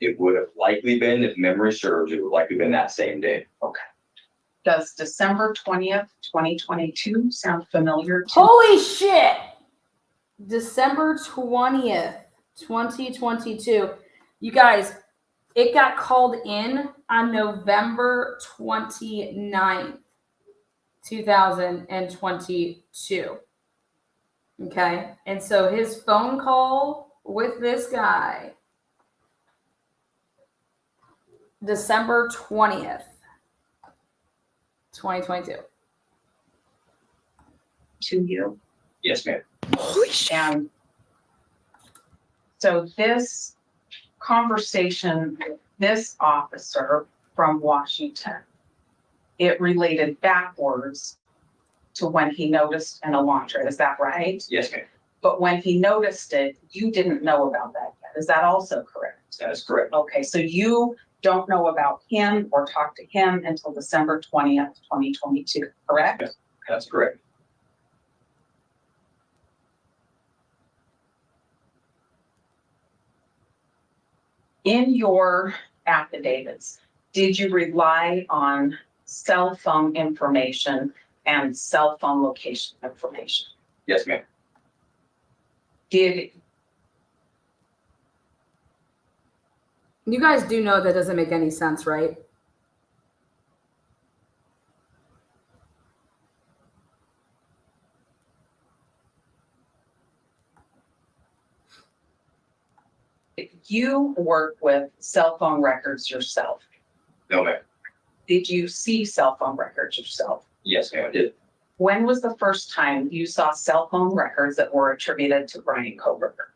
Speaker 3: It would have likely been, if memory serves, it would likely been that same day.
Speaker 4: Okay. Does December 20th, 2022 sound familiar to
Speaker 1: Holy shit! December 20th, 2022. You guys, it got called in on November 29th, 2022. Okay. And so his phone call with this guy, December 20th, 2022.
Speaker 4: to you?
Speaker 3: Yes, ma'am.
Speaker 4: And so this conversation with this officer from Washington, it related backwards to when he noticed an Elantra. Is that right?
Speaker 3: Yes, ma'am.
Speaker 4: But when he noticed it, you didn't know about that yet. Is that also correct?
Speaker 3: That is correct.
Speaker 4: Okay, so you don't know about him or talk to him until December 20th, 2022, correct?
Speaker 3: Yes. That's correct.
Speaker 4: In your affidavits, did you rely on cell phone information and cell phone location information?
Speaker 3: Yes, ma'am.
Speaker 4: Did
Speaker 1: You guys do know that doesn't make any sense, right?
Speaker 4: you work with cell phone records yourself?
Speaker 3: No, ma'am.
Speaker 4: Did you see cell phone records yourself?
Speaker 3: Yes, ma'am, I did.
Speaker 4: When was the first time you saw cell phone records that were attributed to Brian Koberger?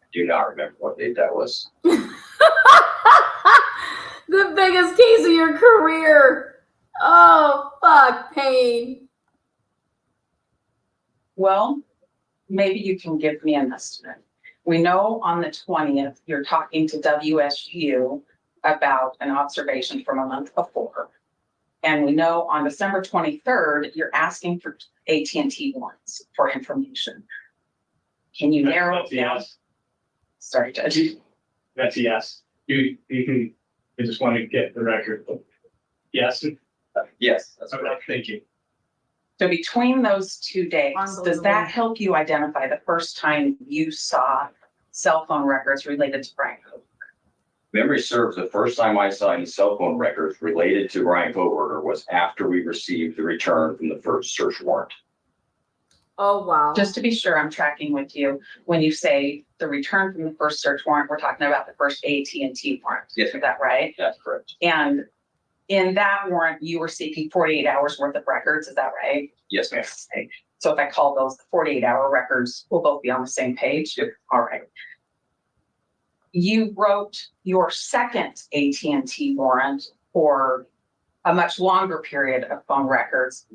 Speaker 3: I do not remember what date that was.
Speaker 1: The biggest case of your career. Oh, fuck, Payne.
Speaker 4: Well, maybe you can give me an estimate. We know on the 20th, you're talking to WSU about an observation from a month before. And we know on December 23rd, you're asking for AT&T warrants for information. Can you narrow
Speaker 5: That's
Speaker 4: it
Speaker 5: a
Speaker 4: down?
Speaker 5: yes.
Speaker 4: Sorry, Judge.
Speaker 5: That's a yes. You can, I just want to get the record. Yes.
Speaker 3: Yes, that's
Speaker 5: Okay,
Speaker 3: correct.
Speaker 5: thank you.
Speaker 4: So between those 2 days, does
Speaker 1: Unbelievable.
Speaker 4: that help you identify the first time you saw cell phone records related to Brian Koberger?
Speaker 3: Memory serves, the first time I saw any cell phone records related to Brian Koberger was after we received the return from the first search warrant.
Speaker 1: Oh, wow.
Speaker 4: Just to be sure I'm tracking with you, when you say the return from the first search warrant, we're talking about the first AT&T warrant.
Speaker 3: Yes,
Speaker 4: Is that right?
Speaker 3: That's correct.
Speaker 4: And in that warrant, you were seeking 48 hours worth of records, is that right?
Speaker 3: Yes, ma'am.
Speaker 4: So if I call those the 48-hour records, we'll both be on the same page?
Speaker 3: Yep.
Speaker 4: All right. You wrote your second AT&T warrant for a much longer period of phone records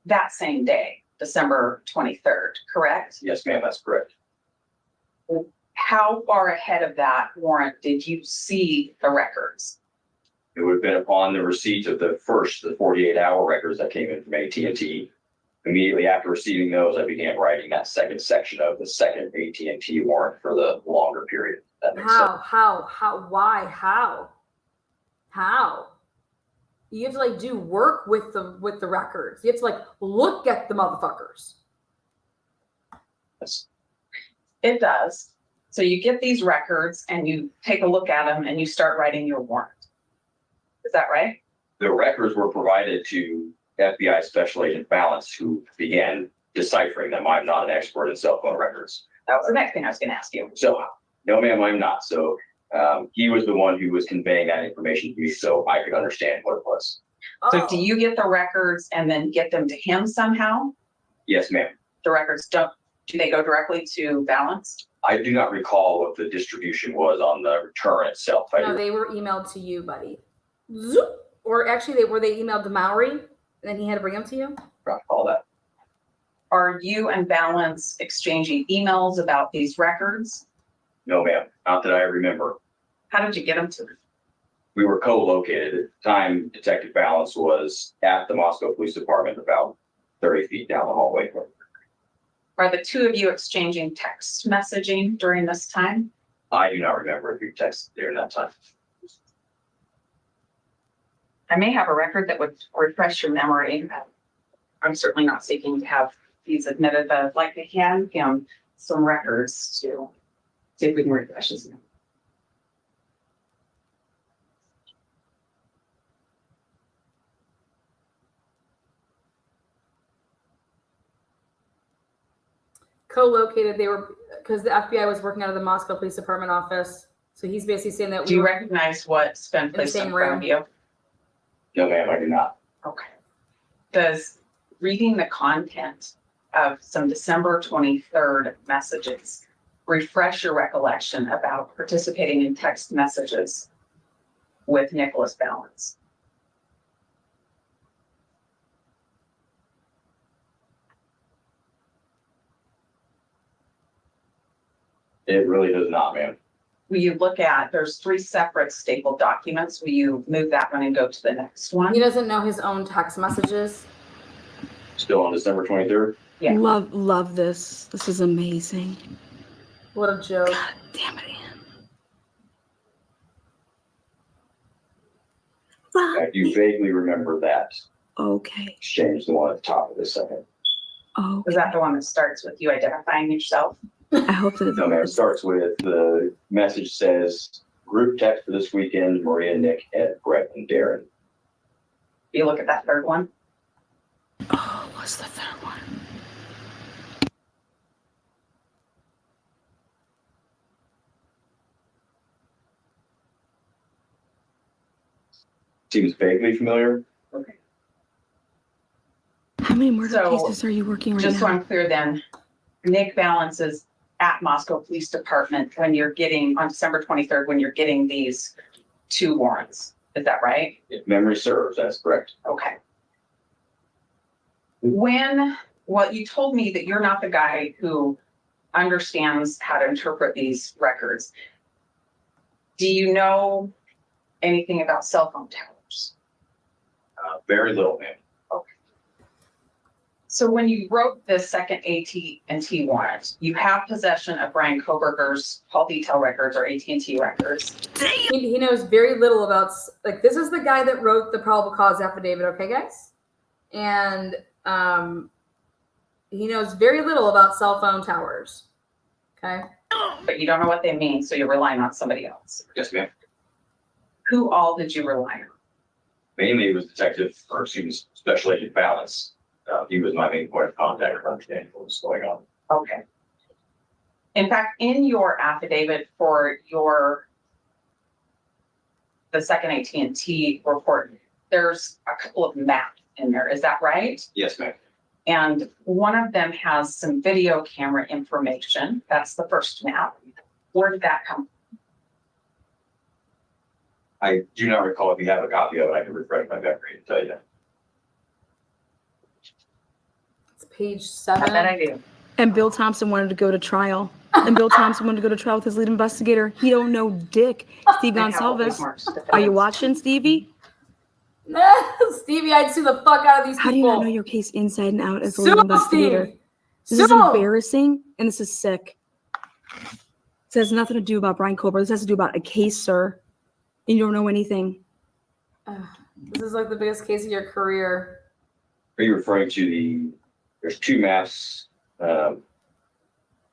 Speaker 4: that same day, December 23rd, correct?
Speaker 3: Yes, ma'am, that's correct.
Speaker 4: How far ahead of that warrant did you see the records?
Speaker 3: It would have been upon the receipt of the 48-hour records that came in from AT&T. Immediately after receiving those, I began writing that second section of the second AT&T warrant for the longer period. That makes sense.
Speaker 1: Why? How? You have to like do work with the records. You have to like look at the motherfuckers.
Speaker 3: That's-
Speaker 4: It does. So you get these records and you take a look at them and you start writing your warrant. Is that right?
Speaker 3: The records were provided to FBI Special Agent Balance, who began deciphering them. I'm not an expert in cell phone records.
Speaker 4: That was the next thing I was going to ask you.
Speaker 3: So, no, ma'am, I'm not. So, he was the one who was conveying that information to me so I could understand what it was.
Speaker 4: So
Speaker 1: Oh.
Speaker 4: do you get the records and then get them to him somehow?
Speaker 3: Yes, ma'am.
Speaker 4: The records do they go directly to Balance?
Speaker 3: I do not recall what the distribution was on the return itself. I
Speaker 1: No,
Speaker 3: do.
Speaker 1: they were emailed to you, buddy. Zoop. Or actually, they emailed to Maury, and then he had to bring them to you.
Speaker 3: not recall that.
Speaker 4: Are you and Balance exchanging emails about these records?
Speaker 3: No, ma'am. Not that I remember.
Speaker 4: How did you get them to them?
Speaker 3: We were co-located. At the time, Detective Balance was at the Moscow Police Department about 30 feet down the hallway.
Speaker 4: Are the two of you exchanging text messaging during this time?
Speaker 3: I do not remember if you texted during that time.
Speaker 4: I may have a record that would refresh your memory. I'm certainly not seeking to have these admitted, but I'd like to hand him some records to see if we can refresh his memory.
Speaker 1: Co-located, they were because the FBI was working out of the Moscow Police Department office. So he's basically saying that
Speaker 4: Do you recognize what's been placed
Speaker 1: same
Speaker 4: in front of you?
Speaker 3: No, ma'am, I do not.
Speaker 4: Okay. Does reading the content of some December 23rd messages refresh your recollection about participating in text messages with Nicholas Balance?
Speaker 3: It really does not, ma'am.
Speaker 4: will you look at, there's 3 separate stapled documents. Will you move that one and go to the next one?
Speaker 1: He doesn't know his own text messages.
Speaker 3: Still on December 23rd.
Speaker 4: Yeah.
Speaker 6: Love this. This is amazing.
Speaker 1: What a joke.
Speaker 6: God damn it, Ann.
Speaker 3: In fact, you vaguely remember that
Speaker 6: Okay.
Speaker 3: exchange, the one at the top of this second.
Speaker 6: Oh,
Speaker 4: Is that the one that starts with you identifying yourself?
Speaker 6: I hope that
Speaker 3: No, man, it starts with the message says, group text for this weekend, Maria, Nick, Ed, Brett, and Darren.
Speaker 4: You look at that third one.
Speaker 6: Oh, what's the third one?
Speaker 3: Seems vaguely familiar.
Speaker 4: Okay.
Speaker 6: How many murder
Speaker 4: So,
Speaker 6: cases are you working right
Speaker 4: Just so
Speaker 6: now?
Speaker 4: I'm clear then, Nick Valance is at Moscow Police Department when you're getting, on December 23rd, when you're getting these 2 warrants. Is that right?
Speaker 3: If memory serves, that's correct.
Speaker 4: Okay. Well, you told me that you're not the guy who understands how to interpret these records. Do you know anything about cell phone towers?
Speaker 3: Very little, man.
Speaker 4: So when you wrote this second AT&T warrant, you have possession of Brian Koberger's call detail records or AT&T records.
Speaker 1: He knows very little about, like, this is the guy that wrote the probable cause affidavit, okay, guys? And he knows very little about cell phone towers, okay?
Speaker 4: But you don't know what they mean, so you're relying on somebody else.
Speaker 3: Yes, ma'am.
Speaker 4: Who all did you rely on?
Speaker 3: Mainly it was Special Agent Balance. He was my main point of contact for understanding what was going on.
Speaker 4: Okay. In fact, in your affidavit for the second AT&T report, there's a couple of maps in there. Is that right?
Speaker 3: Yes, ma'am.
Speaker 4: And one of them has some video camera information. That's the first map. Where did that come from?
Speaker 3: I do not recall. If you have a copy of it, I can refresh my memory and tell you.
Speaker 1: It's page
Speaker 4: I bet
Speaker 1: 7.
Speaker 4: I do.
Speaker 6: And Bill Thompson wanted to go to trial. And Bill Thompson wanted to go to trial with his lead investigator. He don't know dick. Steve
Speaker 4: I have all these
Speaker 6: Gonsalves.
Speaker 4: marks.
Speaker 6: Are you watching, Stevie?
Speaker 1: Stevie, I'd sue the fuck out of these people.
Speaker 6: How do you not know your case inside and out as a
Speaker 1: Sue
Speaker 6: lead
Speaker 1: him,
Speaker 6: investigator?
Speaker 1: Steve.
Speaker 6: This is
Speaker 1: Sue him.
Speaker 6: embarrassing and this is sick. This has nothing to do about Brian Kober. This has to do about a case, sir. And you don't know anything.
Speaker 1: This is like the biggest case of your career.
Speaker 3: Are you referring to there's 2 maps, the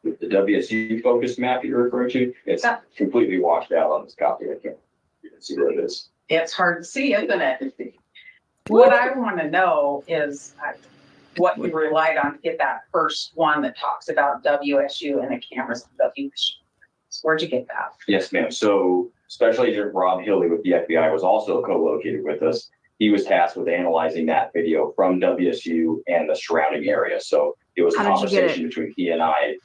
Speaker 3: WSU focused map you're referring to? It's completely washed out on this copy. You can see where it is.
Speaker 4: It's hard to see, isn't it? What I want to know is what you relied on to get that first one that talks about WSU and the cameras on WSU. Where'd you get that?
Speaker 3: Yes, ma'am. So Special Agent Rob Hilley with the FBI was also co-located with us. He was tasked with analyzing that video from WSU and the surrounding area. So it was a
Speaker 6: How did you get
Speaker 3: conversation between he and I,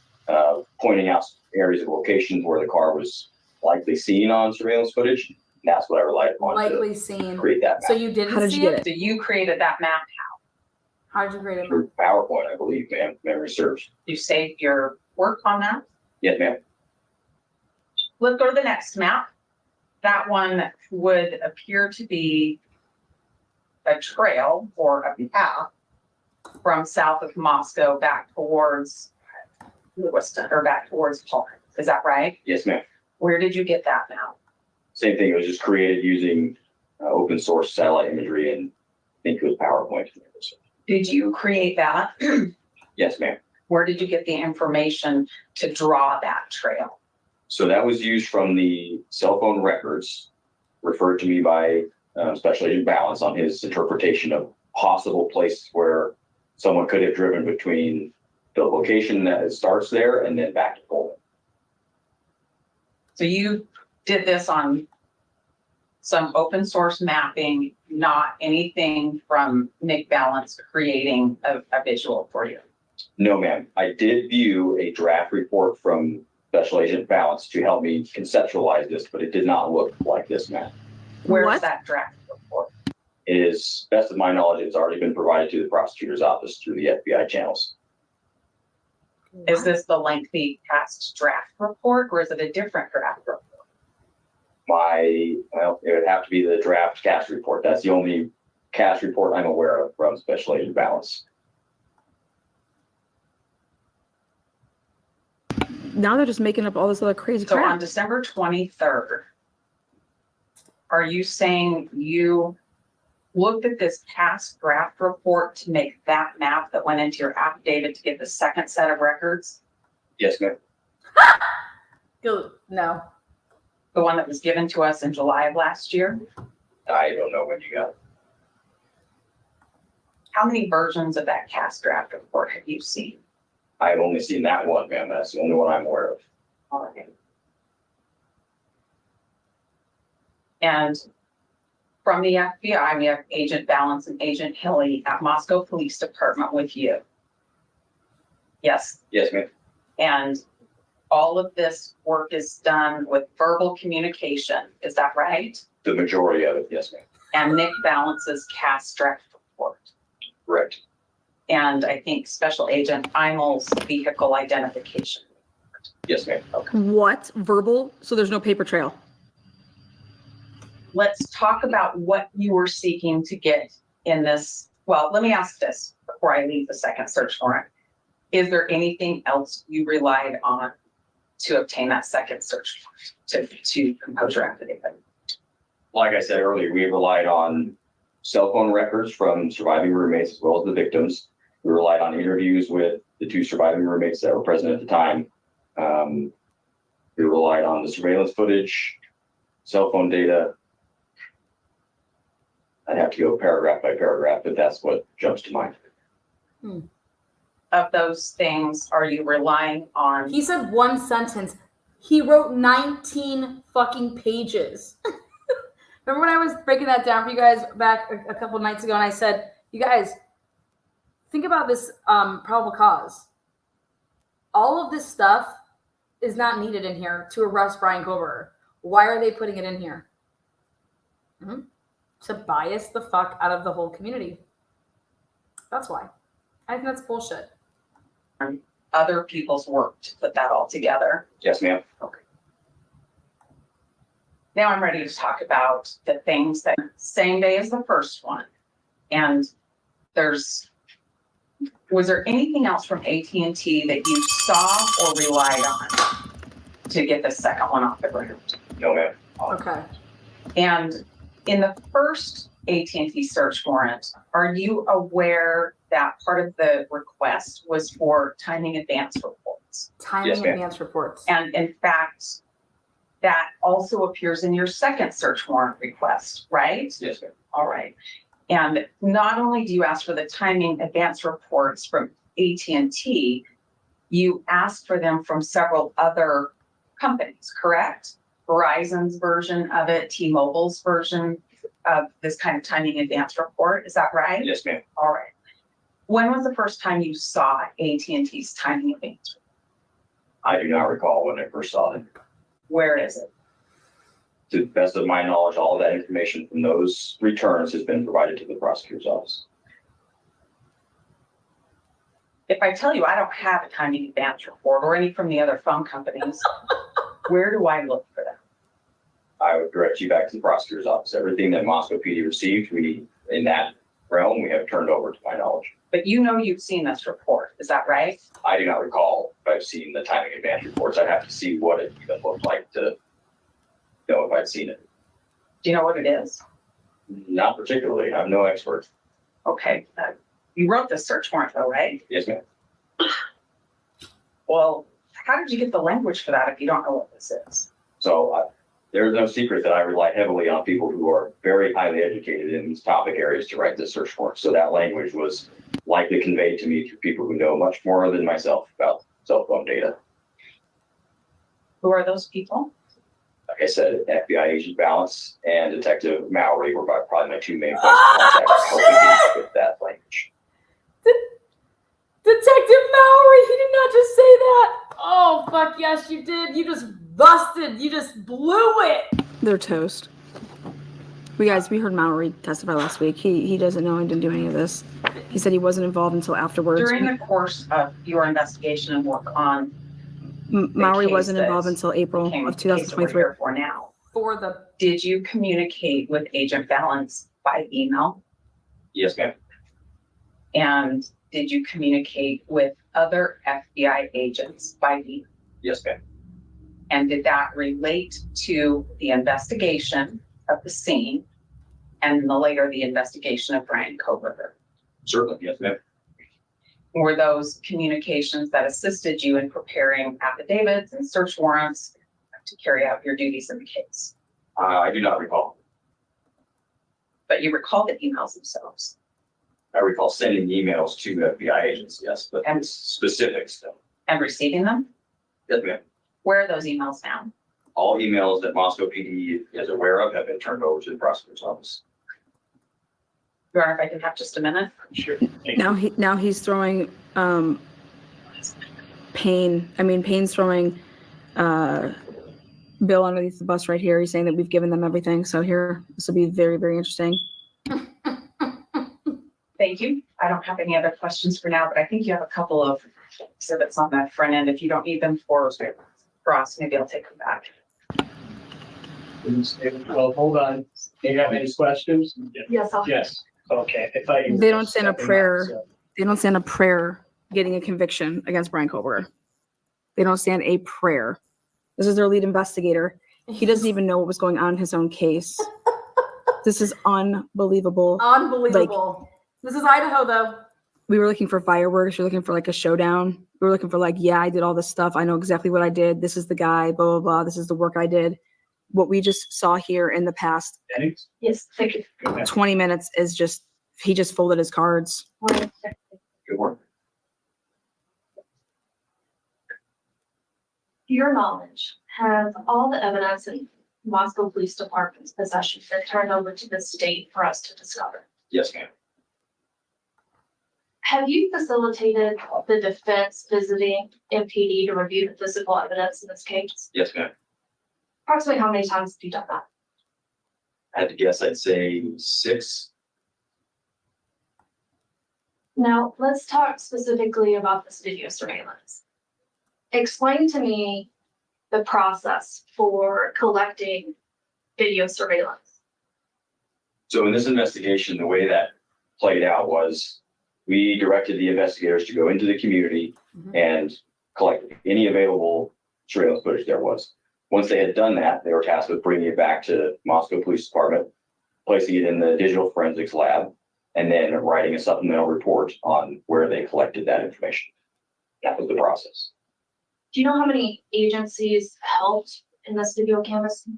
Speaker 3: pointing out areas of locations where the car was likely seen on surveillance footage. That's what I relied upon
Speaker 1: Likely
Speaker 3: to
Speaker 1: seen.
Speaker 3: create that map.
Speaker 1: So you didn't
Speaker 6: How did
Speaker 1: see
Speaker 6: you get
Speaker 1: it?
Speaker 4: So you created that map.
Speaker 1: How did you create it?
Speaker 3: Through PowerPoint, I believe, ma'am. Memory serves.
Speaker 4: You saved your work on that.
Speaker 3: Yes, ma'am.
Speaker 4: Let's go to the next map. That one would appear to be a trail or a path from south of Moscow back towards Lewiston or back towards Payne. Is that right?
Speaker 3: Yes, ma'am.
Speaker 4: Where did you get that now?
Speaker 3: Same thing. It was just created using open source satellite imagery, and I think it was PowerPoint.
Speaker 4: Did you create that?
Speaker 3: Yes, ma'am.
Speaker 4: Where did you get the information to draw that trail?
Speaker 3: So that was used from the cell phone records referred to me by Special Agent Balance on his interpretation of possible places where someone could have driven between the location that starts there and then back to Poland.
Speaker 4: So you did this on some open source mapping, not anything from Nick Balance creating a visual for you.
Speaker 3: No, ma'am. I did view a draft report from Special Agent Balance to help me conceptualize this, but it did not look like this map.
Speaker 4: Where's
Speaker 6: What?
Speaker 4: that draft report?
Speaker 3: It is, best of my knowledge, it's already been provided to the prosecutor's office through the FBI channels.
Speaker 4: Is this the lengthy past draft report or is it a different draft report?
Speaker 3: Well, it would have to be the draft cash report. That's the only cash report I'm aware of from Special Agent Balance.
Speaker 6: Now they're just making up all this other crazy
Speaker 4: So on
Speaker 6: crap.
Speaker 4: December 23rd, are you saying you looked at this past draft report to make that map that went into your affidavit to get the second set of records?
Speaker 3: Yes, ma'am.
Speaker 1: No.
Speaker 4: The one that was given to us in July of last year?
Speaker 3: I don't know when you got it.
Speaker 4: How many versions of that cast draft report have you seen?
Speaker 3: I've only seen that one, ma'am. That's the only one I'm aware of.
Speaker 4: All right. And from the FBI, we have Agent Balance and Agent Hilly at Moscow Police Department with you. Yes,
Speaker 3: Yes, ma'am.
Speaker 4: and all of this work is done with verbal communication, is that right?
Speaker 3: The majority of it, yes, ma'am.
Speaker 4: And Nick Balance's cast draft report.
Speaker 3: Correct.
Speaker 4: And I think Special Agent Imel's vehicle identification.
Speaker 3: Yes, ma'am.
Speaker 6: What? Verbal? So there's no paper trail.
Speaker 4: Let's talk about what you were seeking to get in this. Well, let me ask this before I leave the second search warrant. Is there anything else you relied on to obtain that second search warrant to compose your affidavit?
Speaker 3: Like I said earlier, we relied on cell phone records from surviving roommates as well as the victims. We relied on interviews with the two surviving roommates that were present at the time. We relied on the surveillance footage, cell phone data. I'd have to go paragraph by paragraph, but that's what jumps to mind.
Speaker 4: Of those things, are you relying on?
Speaker 1: He said one sentence. He wrote 19 fucking pages. Remember when I was breaking that down for you guys back a couple of nights ago, and I said, you guys, think about this probable cause. All of this stuff is not needed in here to arrest Brian Kober. Why are they putting it in here? To bias the fuck out of the whole community. That's why. I think that's bullshit.
Speaker 4: Other people's work to put that all together.
Speaker 3: Yes, ma'am.
Speaker 4: Okay. Now I'm ready to talk about the things that same day as the first one. And was there anything else from AT&T that you saw or relied on to get the second one off the ground?
Speaker 3: No, ma'am.
Speaker 1: Okay.
Speaker 4: And in the first AT&T search warrant, are you aware that part of the request was for timing advance reports?
Speaker 1: Timing
Speaker 3: Yes, ma'am.
Speaker 1: advance reports.
Speaker 4: And in fact, that also appears in your second search warrant request, right?
Speaker 3: Yes, ma'am.
Speaker 4: All right. And not only do you ask for the timing advance reports from AT&T, you asked for them from several other companies, correct? Verizon's version of it, T-Mobile's version of this kind of timing advance report. Is that right?
Speaker 3: Yes, ma'am.
Speaker 4: All right. When was the first time you saw AT&T's timing advance report?
Speaker 3: I do not recall when I first saw it.
Speaker 4: Where is it?
Speaker 3: To the best of my knowledge, all of that information from those returns has been provided to the prosecutor's office.
Speaker 4: If I tell you I don't have a timing advance report or any from the other phone companies, where do I look for them?
Speaker 3: I would direct you back to the prosecutor's office. Everything that Moscow PD received, in that realm, we have turned over to my knowledge.
Speaker 4: But you know you've seen this report, is that right?
Speaker 3: I do not recall if I've seen the timing advance reports. I'd have to see what it even looked like to know if I'd seen it.
Speaker 4: Do you know what it is?
Speaker 3: Not particularly. I'm no expert.
Speaker 4: Okay. You wrote the search warrant though, right?
Speaker 3: Yes, ma'am.
Speaker 4: Well, how did you get the language for that if you don't know what this is?
Speaker 3: So there's no secret that I rely heavily on people who are very highly educated in these topic areas to write this search warrant. So that language was likely conveyed to me through people who know much more than myself about cell phone data.
Speaker 4: Who are those people?
Speaker 3: Like I said, FBI Agent Balance and Detective Mowry were probably my two main points of contact helping me with that language.
Speaker 1: Detective Mowry, he did not just say that. Oh, fuck yes, you did. You just busted. You just blew it.
Speaker 6: They're toast. We heard Mallory testify last week. He doesn't know and didn't do any of this. He said he wasn't involved until afterwards.
Speaker 4: During the course of your investigation and work on
Speaker 6: Mallory
Speaker 4: case
Speaker 6: wasn't
Speaker 4: that
Speaker 6: involved until April
Speaker 4: became
Speaker 6: of
Speaker 4: the case that we're
Speaker 6: 2023.
Speaker 4: here for now,
Speaker 1: for the,
Speaker 4: Did you communicate with Agent Balance by email?
Speaker 3: Yes, ma'am.
Speaker 4: And did you communicate with other FBI agents by email?
Speaker 3: Yes, ma'am.
Speaker 4: And did that relate to the investigation of the scene and later the investigation of Brian Koberger?
Speaker 3: Certainly, yes, ma'am.
Speaker 4: Were those communications that assisted you in preparing affidavits and search warrants to carry out your duties in the case?
Speaker 3: I do not recall.
Speaker 4: But you recall the emails themselves.
Speaker 3: I recall sending emails to FBI agents, yes, but
Speaker 4: And-
Speaker 3: specifics, though.
Speaker 4: And receiving them?
Speaker 3: Yes, ma'am.
Speaker 4: Where are those emails now?
Speaker 3: All emails that Moscow PD is aware of have been turned over to the prosecutor's office.
Speaker 4: Your Honor, if I can have just a minute.
Speaker 5: Sure.
Speaker 6: Now he's throwing Payne's throwing Bill underneath the bus right here. He's saying that we've given them everything. So here, this will be very, very interesting.
Speaker 4: Thank you. I don't have any other questions for now, but I think you have a couple of exhibits on that front end. If you don't need them for us, maybe I'll take them back.
Speaker 5: Well, hold on. Do you have any questions?
Speaker 7: Yes, I'll.
Speaker 5: Yes. Okay.
Speaker 6: They don't stand a prayer. They don't stand a prayer getting a conviction against Brian Koberger. They don't stand a prayer. This is their lead investigator. He doesn't even know what was going on in his own case. This is unbelievable.
Speaker 1: unbelievable. This is Idaho, though.
Speaker 6: We were looking for fireworks. We were looking for like a showdown. We were looking for like, yeah, I did all this stuff. I know exactly what I did. This is the guy, blah, blah, blah. This is the work I did. What we just saw here in the past
Speaker 5: Denny's?
Speaker 7: Yes, thank you.
Speaker 6: 20 minutes is just, he just folded his cards.
Speaker 3: Good work.
Speaker 7: To your knowledge, have all the evidence in Moscow Police Department's possession been turned over to the state for us to discover?
Speaker 3: Yes, ma'am.
Speaker 7: Have you facilitated the defense visiting MPD to review the physical evidence in this case?
Speaker 3: Yes, ma'am.
Speaker 7: Approximately how many times have you done that?
Speaker 3: I had to guess, I'd say 6.
Speaker 7: Now, let's talk specifically about this video surveillance. Explain to me the process for collecting video surveillance.
Speaker 3: So in this investigation, the way that played out was we directed the investigators to go into the community and collect any available surveillance footage there was. Once they had done that, they were tasked with bringing it back to Moscow Police Department, placing it in the digital forensics lab, and then writing a supplemental report on where they collected that information. That was the process.
Speaker 7: Do you know how many agencies helped in this video canvas?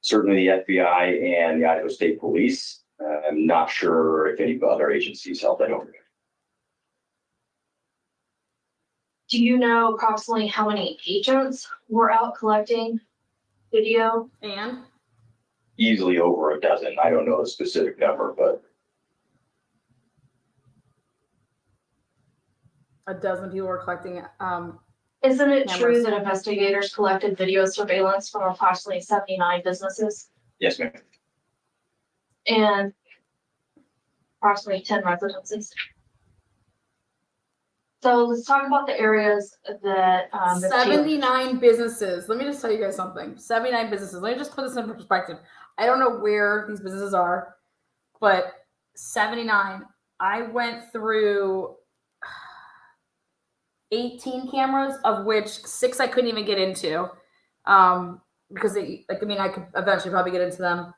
Speaker 3: Certainly the FBI and the Idaho State Police. I'm not sure if any other agencies helped. I don't know.
Speaker 7: Do you know approximately how many agents were out collecting video?
Speaker 1: And
Speaker 3: Easily over a dozen. I don't know the specific number, but
Speaker 1: a dozen people were collecting.
Speaker 7: Isn't it true
Speaker 1: Cameras.
Speaker 7: that investigators collected video surveillance from approximately 79 businesses
Speaker 3: yes, ma'am.
Speaker 7: and approximately 10 residences? So let's talk about the areas that the
Speaker 1: 79 businesses. Let me just tell you guys something. 79 businesses. Let me just put this in perspective. I don't know where these businesses are, but 79. I went through 18 cameras, of which 6 I couldn't even get into. Because I could eventually probably get into them.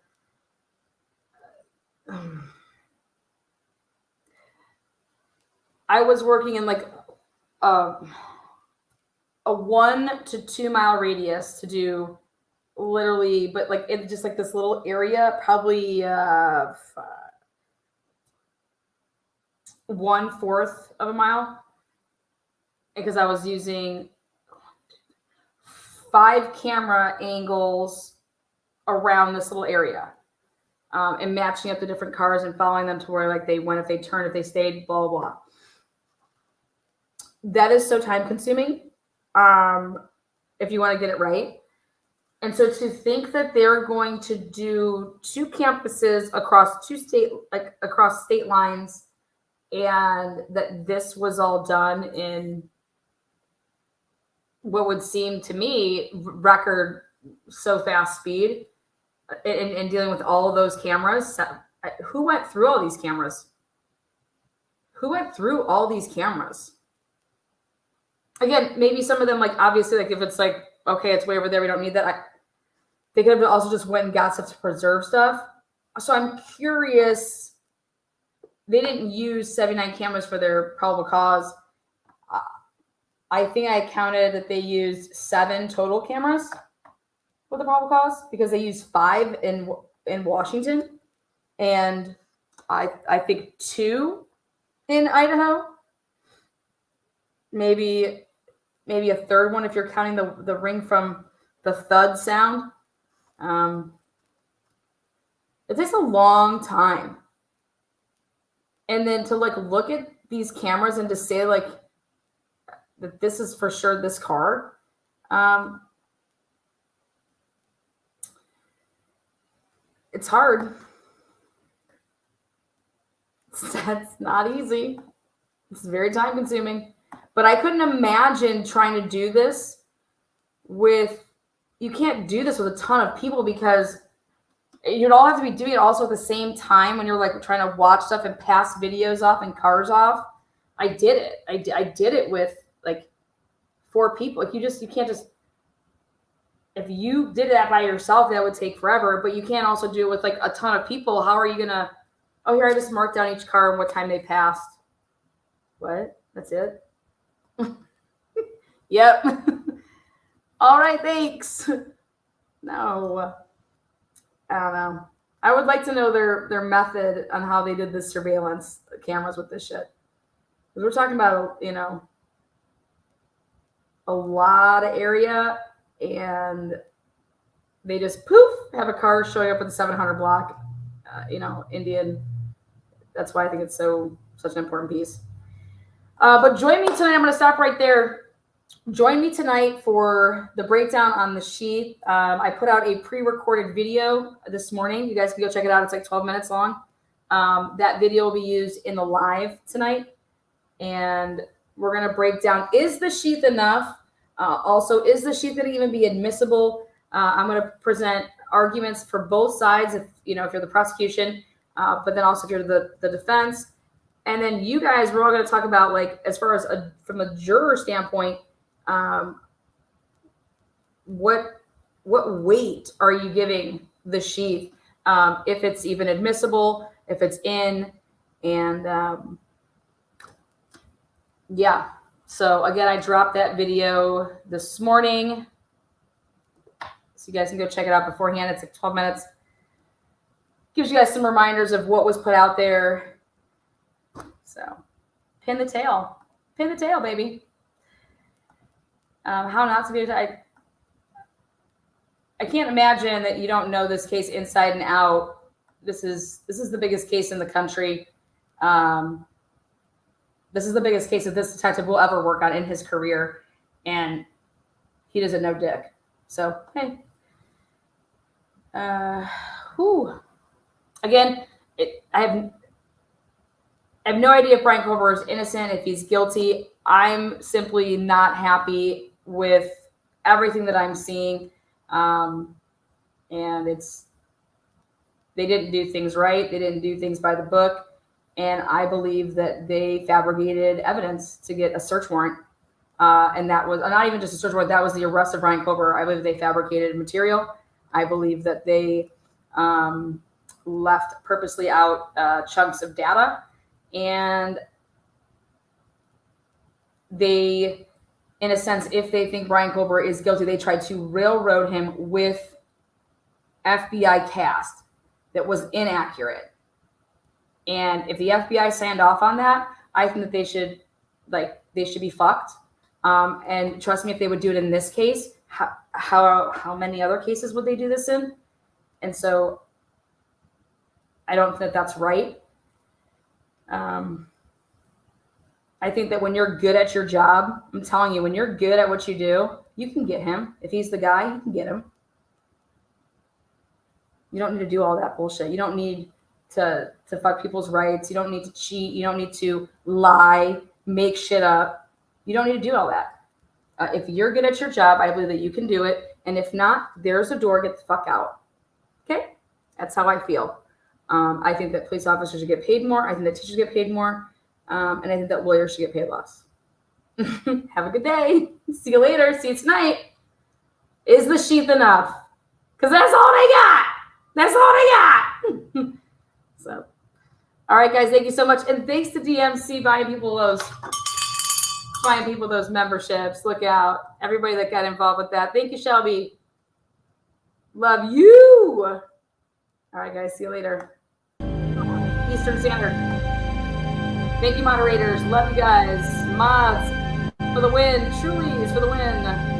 Speaker 1: I was working in like a 1 to 2 mile radius to do literally, but like it's just like this little area, probably 1/4 of a mile, because I was using 5 camera angles around this little area. And matching up the different cars and following them to where like they went, if they turned, if they stayed, blah, blah, blah. That is so time consuming if you want to get it right. And so to think that they're going to do 2 campuses across across state lines, and that this was all done in what would seem to me record so fast speed in dealing with all of those cameras. Who went through all these cameras? Who went through all these cameras? Again, maybe some of them, like, obviously, like, if it's like, okay, it's way over there, we don't need that. They could have also just went and got stuff to preserve stuff. So I'm curious. They didn't use 79 cameras for their probable cause. I think I counted that they used 7 total cameras for the probable cause because they used 5 in Washington, and I think 2 in Idaho. Maybe a third one if you're counting the ring from the thud sound. It takes a long time. And then to like look at these cameras and to say like that this is for sure this car. It's hard. That's not easy. It's very time consuming. But I couldn't imagine trying to do this you can't do this with a ton of people because you'd all have to be doing it also at the same time when you're like trying to watch stuff and pass videos off and cars off. I did it. I did it with like 4 people. Like you can't just, if you did that by yourself, that would take forever, but you can't also do it with like a ton of people. How are you going to, oh, here I just marked down each car and what time they passed. What? That's it? Yep. All right, thanks. No. I don't know. I would like to know their method on how they did this surveillance cameras with this shit. Because we're talking about, a lot of area, and they just poof have a car showing up at the 700 block. Indian. That's why I think it's such an important piece. But join me tonight. I'm going to stop right there. Join me tonight for the breakdown on the Sheath. I put out a pre-recorded video this morning. You guys can go check it out. It's like 12 minutes long. That video will be used in the live tonight. And we're going to break down, is the Sheath enough? Also, is the Sheath going to even be admissible? I'm going to present arguments for both sides if you're the prosecution, but then also if you're the defense. And then you guys, we're all going to talk about, like, as far as from a juror standpoint, what weight are you giving the Sheath? If it's even admissible, if it's in, and yeah. So again, I dropped that video this morning, so you guys can go check it out beforehand. It's like 12 minutes. Gives you guys some reminders of what was put out there. So pin the tail, baby. How not to be. I can't imagine that you don't know this case inside and out. This is the biggest case in the country. This is the biggest case that this detective will ever work on in his career, and he doesn't know dick. So hey, again, I have no idea if Brian Culver is innocent, if he's guilty. I'm simply not happy with everything that I'm seeing. And they didn't do things right. They didn't do things by the book. And I believe that they fabricated evidence to get a search warrant. And that was not even just a search warrant. That was the arrest of Brian Culver. I believe they fabricated material. I believe that they left purposely out chunks of data. And they, in a sense, if they think Brian Culver is guilty, they tried to railroad him with FBI cast that was inaccurate. And if the FBI signed off on that, I think that they should be fucked. And trust me, if they would do it in this case, how many other cases would they do this in? And so I don't think that's right. I think that when you're good at your job, I'm telling you, when you're good at what you do, you can get him. If he's the guy, you can get him. You don't need to do all that bullshit. You don't need to fuck people's rights. You don't need to cheat. You don't need to lie, make shit up. You don't need to do all that. If you're good at your job, I believe that you can do it. And if not, there's a door, get the fuck out. Okay? That's how I feel. I think that police officers should get paid more. I think that teachers get paid more. And I think that lawyers should get paid less. Have a good day. See you later. See you tonight. Is the sheath enough? Because that's all they got. That's all they got. So, all right, guys. Thank you so much. And thanks to DMC buying people those memberships. Look out. Everybody that got involved with that. Thank you, Shelby. Love you. All right, guys. See you later. Eastern Standard. Thank you, moderators. Love you guys. Mods for the win. Trulies for the win.